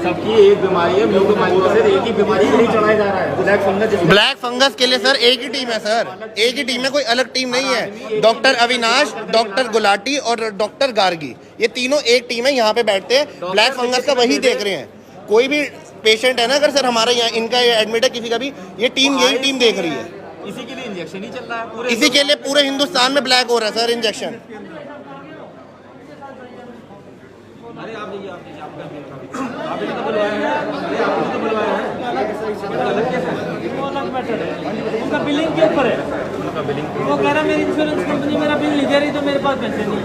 सबकी एक बीमारी है, म्यू बीमारी का सिर्फ एक ही बीमारी नहीं चढ़ाया जा रहा है, ब्लैक फंगस। ब्लैक फंगस के लिए सर एक ही टीम है सर, एक ही टीम है, कोई अलग टीम नहीं है। डॉक्टर अविनाश, डॉक्टर गुलाटी और डॉक्टर गार्गी, ये तीनों एक टीम है, यहाँ पे बैठते हैं, ब्लैक फंगस का वही देख रहे हैं। कोई भी पेशेंट है ना, अगर सर हमारा यहाँ इनका एडमिट है किसी का भी, ये टीम यही टीम देख रही है। इसी के लिए इंजेक्शन ही चल रहा है पूरे, इसी के लिए पूरे हिंदुस्तान में ब्लैक हो रहा है सर इंजेक्शन। अरे आप देखिए आप तो बुलवाया है, अरे आपने तो बुलवाया है, वो अलग मैटर है, उनका बिलिंग के ऊपर है। उनका बिलिंग वो कह रहा है मेरी इंश्योरेंस कंपनी मेरा बिल नहीं दे रही तो मेरे पास पैसे नहीं।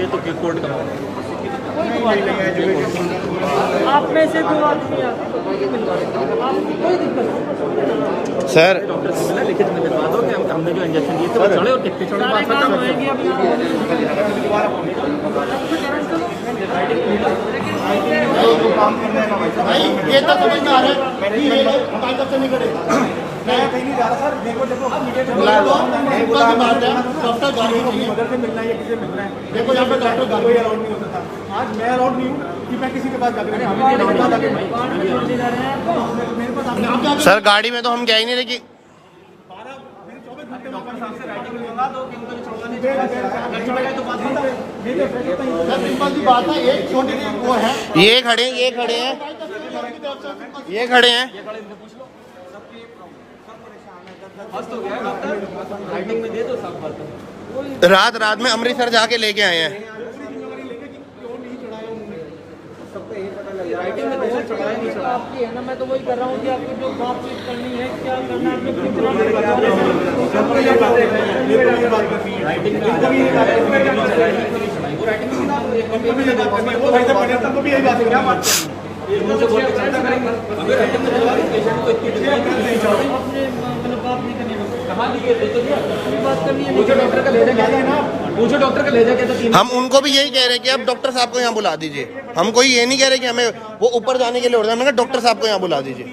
ये तो कोर्ट का आप में से 2 आदमी आपकी कोई दिक्कत नहीं। सर डॉक्टर से मिला, लिखित में दिलवा दो कि हमने जो इंजेक्शन दिए थे वो चढ़े और टिकटे चढ़े, बात खत्म होएगी। अभी भाई ये तो समझ में आ रहा है, ये लोग हमारे तरफ से नहीं करेगा। मैं कहीं नहीं जा रहा सर, देखो बुला लो, बात है, डॉक्टर गाड़ी चाहिए, मदर से मिलना है या किसी से मिलना है। देखो यहाँ पे डॉक्टर गाड़ी कोई अलाउड नहीं होता था, आज मैं अलाउड नहीं हूँ कि मैं किसी के पास जाकर सर गाड़ी में तो हम क्या ही नहीं रही। बात है, एक छोटी वो है, ये खड़े हैं, ये खड़े हैं, ये खड़े हैं। रात रात में अमृतसर जाके लेके आए हैं। आपकी है ना, मैं तो वही कर रहा हूँ कि आपको जो बातचीत करनी है, क्या करना पूछो डॉक्टर का ले जाके। हम उनको भी यही कह रहे हैं कि आप डॉक्टर साहब को यहाँ बुला दीजिए। हम कोई ये नहीं कह रहे कि हमें वो ऊपर जाने के लिए उड़ रहा है, हमने कहा डॉक्टर साहब को यहाँ बुला दीजिए।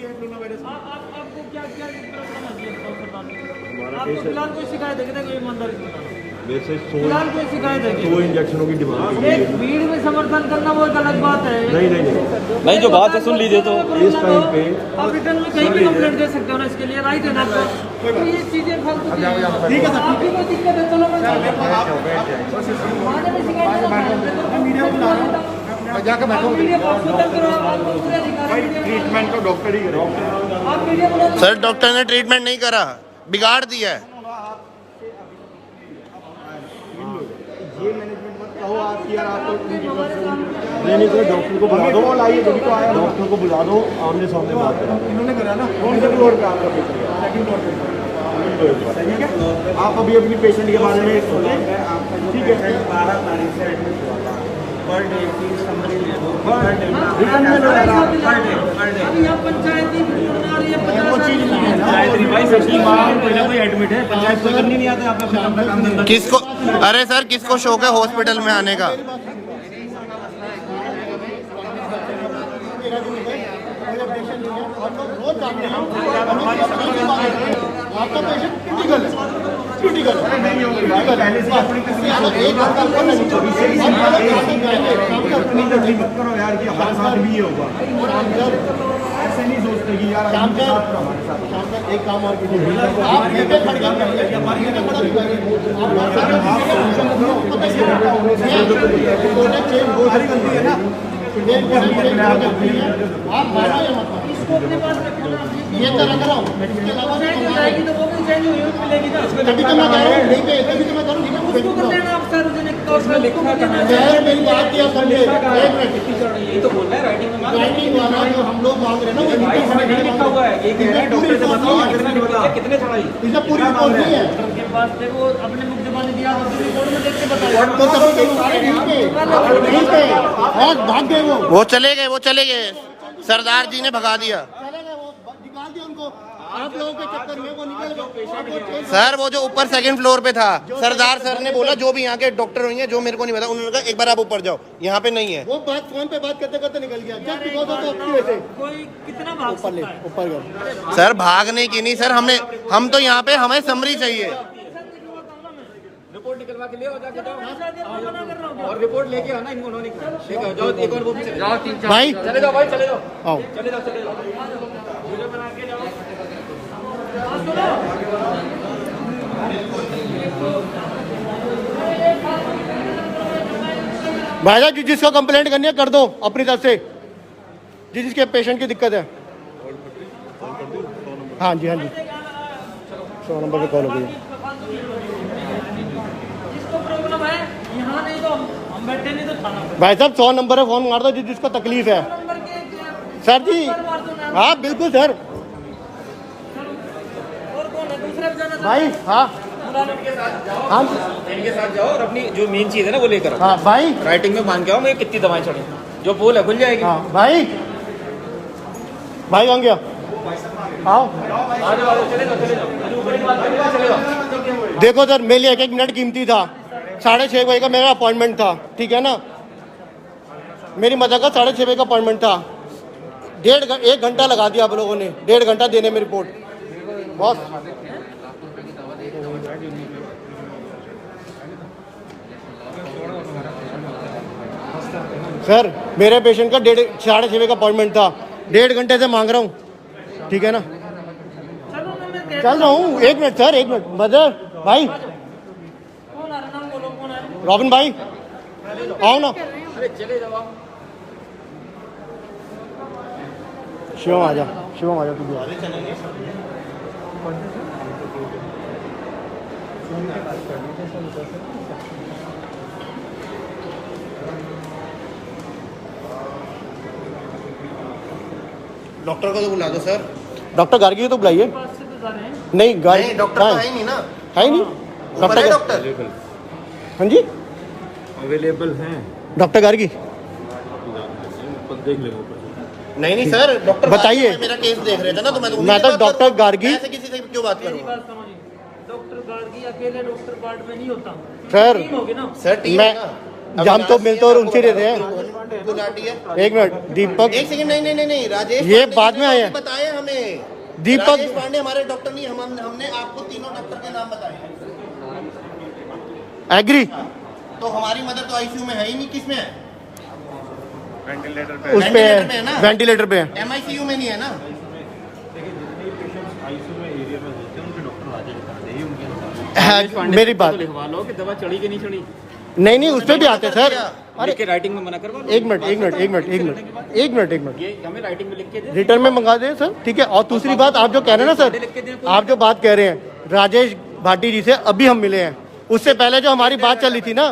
फिलहाल कोई शिकायत है, कोई ईमानदारी से बताओ। वैसे फिलहाल कोई शिकायत है? 100 इंजेक्शनों की डिमांड है। एक भीड़ में समर्थन करना वो एक अलग बात है। नहीं नहीं जो बात है सुन लीजिए। तो इस टाइम पे आप रिटर्न में कहीं भी कंप्लेंट दे सकते हो ना, इसके लिए राइट है ना आपको। तो ये चीजें फालतू की हैं। ठीक है सर, आपकी कोई दिक्कत है चलो मैं मीडिया बुला रहा हूँ, जाकर बैठो। ट्रीटमेंट तो डॉक्टर ही करेगा। सर डॉक्टर ने ट्रीटमेंट नहीं करा, बिगाड़ दिया है। ये मैनेजमेंट मत कहो आप कि यार आप तो नहीं तो डॉक्टर को बुला दो, डॉक्टर को बुला दो, आमने सामने बात करा। इन्होंने करा ना कौन से फ्लोर पे आपका पेशेंट है? सेकंड फ्लोर पे। ठीक है, आप अभी अपनी पेशेंट के बारे में सोचें। ठीक है, 12 तारीख से एडमिट हुआ था। पर डे की समरी ले लो, पर डे रिटर्न में लो यार, अब यहाँ पंचायती बोर्ड आ रही है, 50 पहले कोई एडमिट है, पंचायत कोई करनी नहीं आती, आप अपना काम धंधा। किसको, अरे सर किसको शौक है हॉस्पिटल में आने का? आपका पेशेंट क्रिटिकल है, क्रिटिकल है। नहीं होगी पहले से अपनी तकलीफ मत करो यार कि हमारे साथ भी ये होगा। ऐसे नहीं सोचते कि यार हमारे साथ एक काम और कीजिए, आप नीचे खड़े कर लीजिए, हमारी नीचे खड़ा कीजिए। आप मानो या मत मानो, इसको अपने पास रखना ना। ये तो रख रहा हूँ, इसके अलावा चेंज हो जाएगी तो वो भी चेंज हुई मिलेगी ना। तभी तो मैं कह रहा हूँ, नहीं पे तभी तो मैं कह रहा हूँ, उसको कर देना आप सार्वजनिक तौर पर, उसको कर देना। यार मेरी बात किया समझे, एक मिनट। यही तो बोल रहा है राइटिंग में राइटिंग वाला जो हम लोग मांग रहे हैं ना, वो भाई इसमें नहीं लिखा हुआ है, ये कह रहे हैं डॉक्टर से बताओ कितने निकला, कितने चढ़ाई। इसमें पूरी रिपोर्ट नहीं है। के पास देखो अपने मुख जबानी दिया, तो रिपोर्ट में देख के बताओ। तो तभी तो सारे ठीक है, ठीक है, और भाग गए वो चले गए, वो चले गए, सरदार जी ने भगा दिया। चले गए, वो निकाल दिया उनको। आप लोगों के चक्कर में वो निकल गए। सर वो जो ऊपर सेकंड फ्लोर पे था, सरदार सर ने बोला जो भी यहाँ के डॉक्टर होंगे, जो मेरे को नहीं पता, उन्होंने कहा एक बार आप ऊपर जाओ, यहाँ पे नहीं है। वो बात फोन पे बात करते करते निकल गया। जब बिकॉज ऑफ आपकी वजह से कोई कितना भाग सकता है? ऊपर गए। सर भागने की नहीं सर, हम तो यहाँ पे हमें समरी चाहिए। रिपोर्ट निकलवा के ले आओ जाके जाओ, और रिपोर्ट लेके आना इनको, उन्होंने कहा लेके आओ, जाओ एक और वो भी चले जाओ, भाई चले जाओ भाई, चले जाओ, आओ। चले जाओ, चले जाओ, वीडियो बना के जाओ। भाई साहब जिसको कंप्लेंट करनी है कर दो अपनी तरफ से, जिसके पेशेंट की दिक्कत है। हाँ जी, हाँ जी, 100 नंबर पे कॉल हो गई। जिसको प्रॉब्लम है यहाँ नहीं तो हम बैठे, नहीं तो थाना पे। भाई साहब 100 नंबर पे फोन मार दो जिसको तकलीफ है। नंबर के सर जी, हाँ बिल्कुल सर। और कौन है दूसरे पे जाना? भाई हाँ हाँ इनके साथ जाओ और अपनी जो मेन चीज है ना वो लेकर आओ। हाँ भाई, राइटिंग में मान के आओ, मैं कितनी दवाएं चढ़ी, जो बोल है खुल जाएगी। हाँ भाई, भाई कहाँ गया? आओ। आ जाओ, चले जाओ, चले जाओ, ऊपर की बात करके चले जाओ। देखो सर, मेरे लिए 1-1 मिनट कीमती था। 6:30 बजे का मेरा अपॉइंटमेंट था, ठीक है ना? मेरी मदद का 6:30 बजे का अपॉइंटमेंट था। 1 घंटा लगा दिया आप लोगों ने, 1.5 घंटा देने में रिपोर्ट। बॉस सर, मेरे पेशेंट का 6:30 बजे का अपॉइंटमेंट था, 1.5 घंटे से मांग रहा हूँ, ठीक है ना? चल रहा हूँ, 1 मिनट सर, 1 मिनट। मदर भाई, कौन आ रहा? नाम बोलो, कौन है? रॉबिन भाई आओ ना। अरे चले जाओ, शिवम आ जा, शिवम आ जा, तू भी आ। डॉक्टर को तो बुला दो सर। डॉक्टर गार्गी को तो बुलाइए। नहीं गाड़ी नहीं डॉक्टर तो है ही नहीं ना, है ही नहीं। ऊपर है डॉक्टर। हाँ जी, अवेलेबल हैं, डॉक्टर गार्गी। देख लेंगे। नहीं सर, डॉक्टर बताइए। मेरा केस देख रहे थे ना, तो मैं तो मैं तो डॉक्टर गार्गी, ऐसे किसी से क्यों बात मेरी करूँ? बात समझिए, डॉक्टर गार्गी अकेले डॉक्टर वार्ड में नहीं होता। सर टीम होगी ना। सर टीम मैं है ना। हम तो मिलते और उनसे रहते हैं। गुलाटी है। 1 मिनट, दीपक। 1 सेकंड, नहीं राजेश ये पांडे बाद ने में आए हैं। बताया हमें। दीपक राजेश पांडे हमारे डॉक्टर नहीं, हमने आपको तीनों डॉक्टर के नाम बताए। एग्री। तो हमारी मदर तो आईसीयू में है ही नहीं, किस में है? वेंटिलेटर उस पे वेंटिलेटर पे है ना? वेंटिलेटर पे है। एमआईसीयू में नहीं है ना? मेरी बात, लिखवा लो कि दवा चढ़ी कि नहीं चढ़ी। नहीं उस पे भी आते सर। लिख के राइटिंग में मना करवा लो। 1 minute, 1 minute, 1 minute, 1 minute, 1 minute, 1 minute. ये हमें राइटिंग में लिख के दे। रिटर्न में मंगा दे सर, ठीक है। और दूसरी बात, आप जो कह रहे हैं ना सर, आप जो बात कह रहे हैं राजेश भाटी जी से अभी हम मिले हैं, उससे पहले जो हमारी बात चल रही थी ना,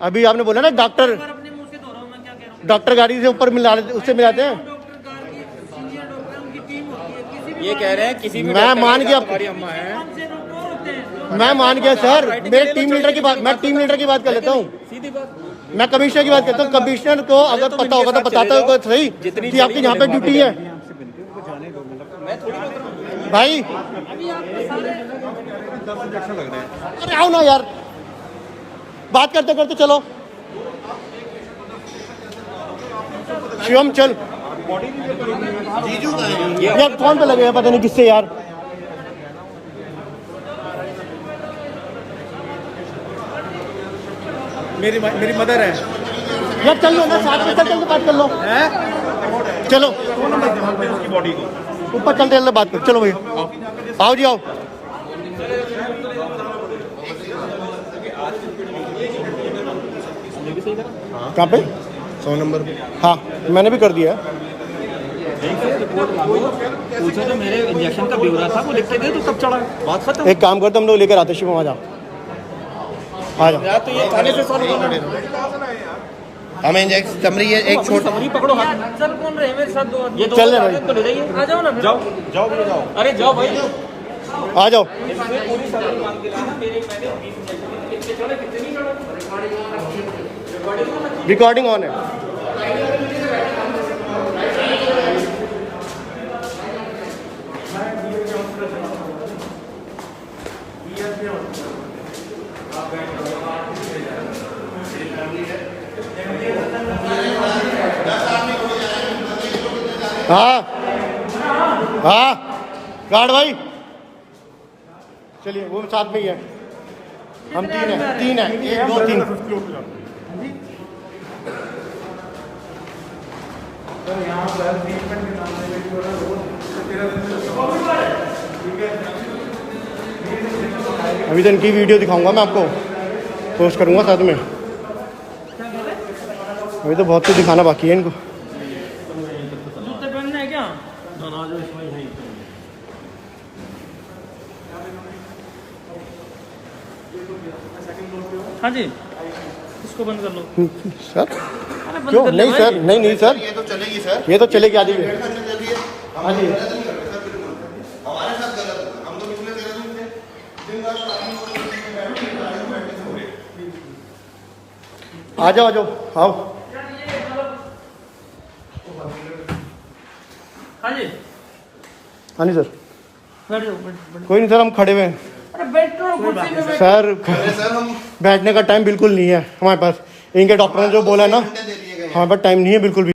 अभी आपने बोला ना डॉक्टर अपने मुंह से धो रहा हूँ मैं, क्या कह रहा हूँ। डॉक्टर गाड़ी से ऊपर मिला उससे मिलाते हैं। डॉक्टर कार की सीनियर डॉक्टर उनकी टीम होती है, किसी भी ये कह रहे हैं किसी भी मैं मान गया, हमारी अम्मा है, कौन से डॉक्टर होते हैं। मैं मान गया सर। मेरे टीम लीडर की बात, मैं टीम लीडर की बात कर लेता हूँ, सीधी बात। मैं कमिश्नर की बात करता हूँ। कमिश्नर को अगर पता होगा तो बताता होगा सही कि आपकी यहाँ पे ड्यूटी है भाई। अरे आओ ना यार, बात करते करते चलो। शिवम चल, यार फोन पे लगे हैं पता नहीं किससे यार। मेरी मदर है यार चल लो ना, साथ में चल चल बात कर लो। चलो उसकी बॉडी को ऊपर चलते चलते बात कर। चलो भैया आओ जी आओ। कहाँ पे? 100 नंबर। हाँ मैंने भी कर दिया है। पूछो तो मेरे इंजेक्शन का ब्यौरा था वो लिखते थे तो कब चढ़ा, बात खत्म। एक काम करते हम लोग लेकर आते शिवम, आ जाओ आ जाओ। या तो ये थाने से सॉल्व होना है। हमें इंजेक्शन चमड़ी है एक छोटा समरी पकड़ो हाथ। चल कौन रहे मेरे साथ दो आदमी? ये चल रहे भाई। तो ले जाइए, आ जाओ ना फिर। जाओ जाओ जाओ। अरे जाओ भाई, आ जाओ। इसमें पूरी समरी मांग के लाना। मैंने 20 इंजेक्शन कितने चढ़े कितने नहीं चढ़े। रिकॉर्डिंग ऑन है। हाँ हाँ गार्ड भाई चलिए, वो साथ में ही है। हम तीन है 1 2 3। अभी तो इनकी वीडियो दिखाऊंगा मैं आपको, पोस्ट करूंगा साथ में। अभी तो बहुत कुछ दिखाना बाकी है इनको। जूते पहनने हैं क्या? हाँ जी, इसको बंद कर लो सर। अरे बंद क्यों? कर ले नहीं भाई। सर, नहीं सर, ये तो चलेगी सर, ये तो चलेगी आधी। हाँ जी, हाँ जी हमारे साथ गलत, हम तो निकले गलत नहीं थे। दिन रात आ जाओ आ जाओ आओ। हाँ जी हाँ जी सर, बैठ जाओ, बैठ। कोई नहीं सर, हम खड़े हुए हैं अरे बैठो कुर्सी पे बैठो। सर। बैठने का टाइम बिल्कुल नहीं है हमारे पास। इनके डॉक्टर ने जो बोला है ना, हमारे पास टाइम नहीं है बिल्कुल भी।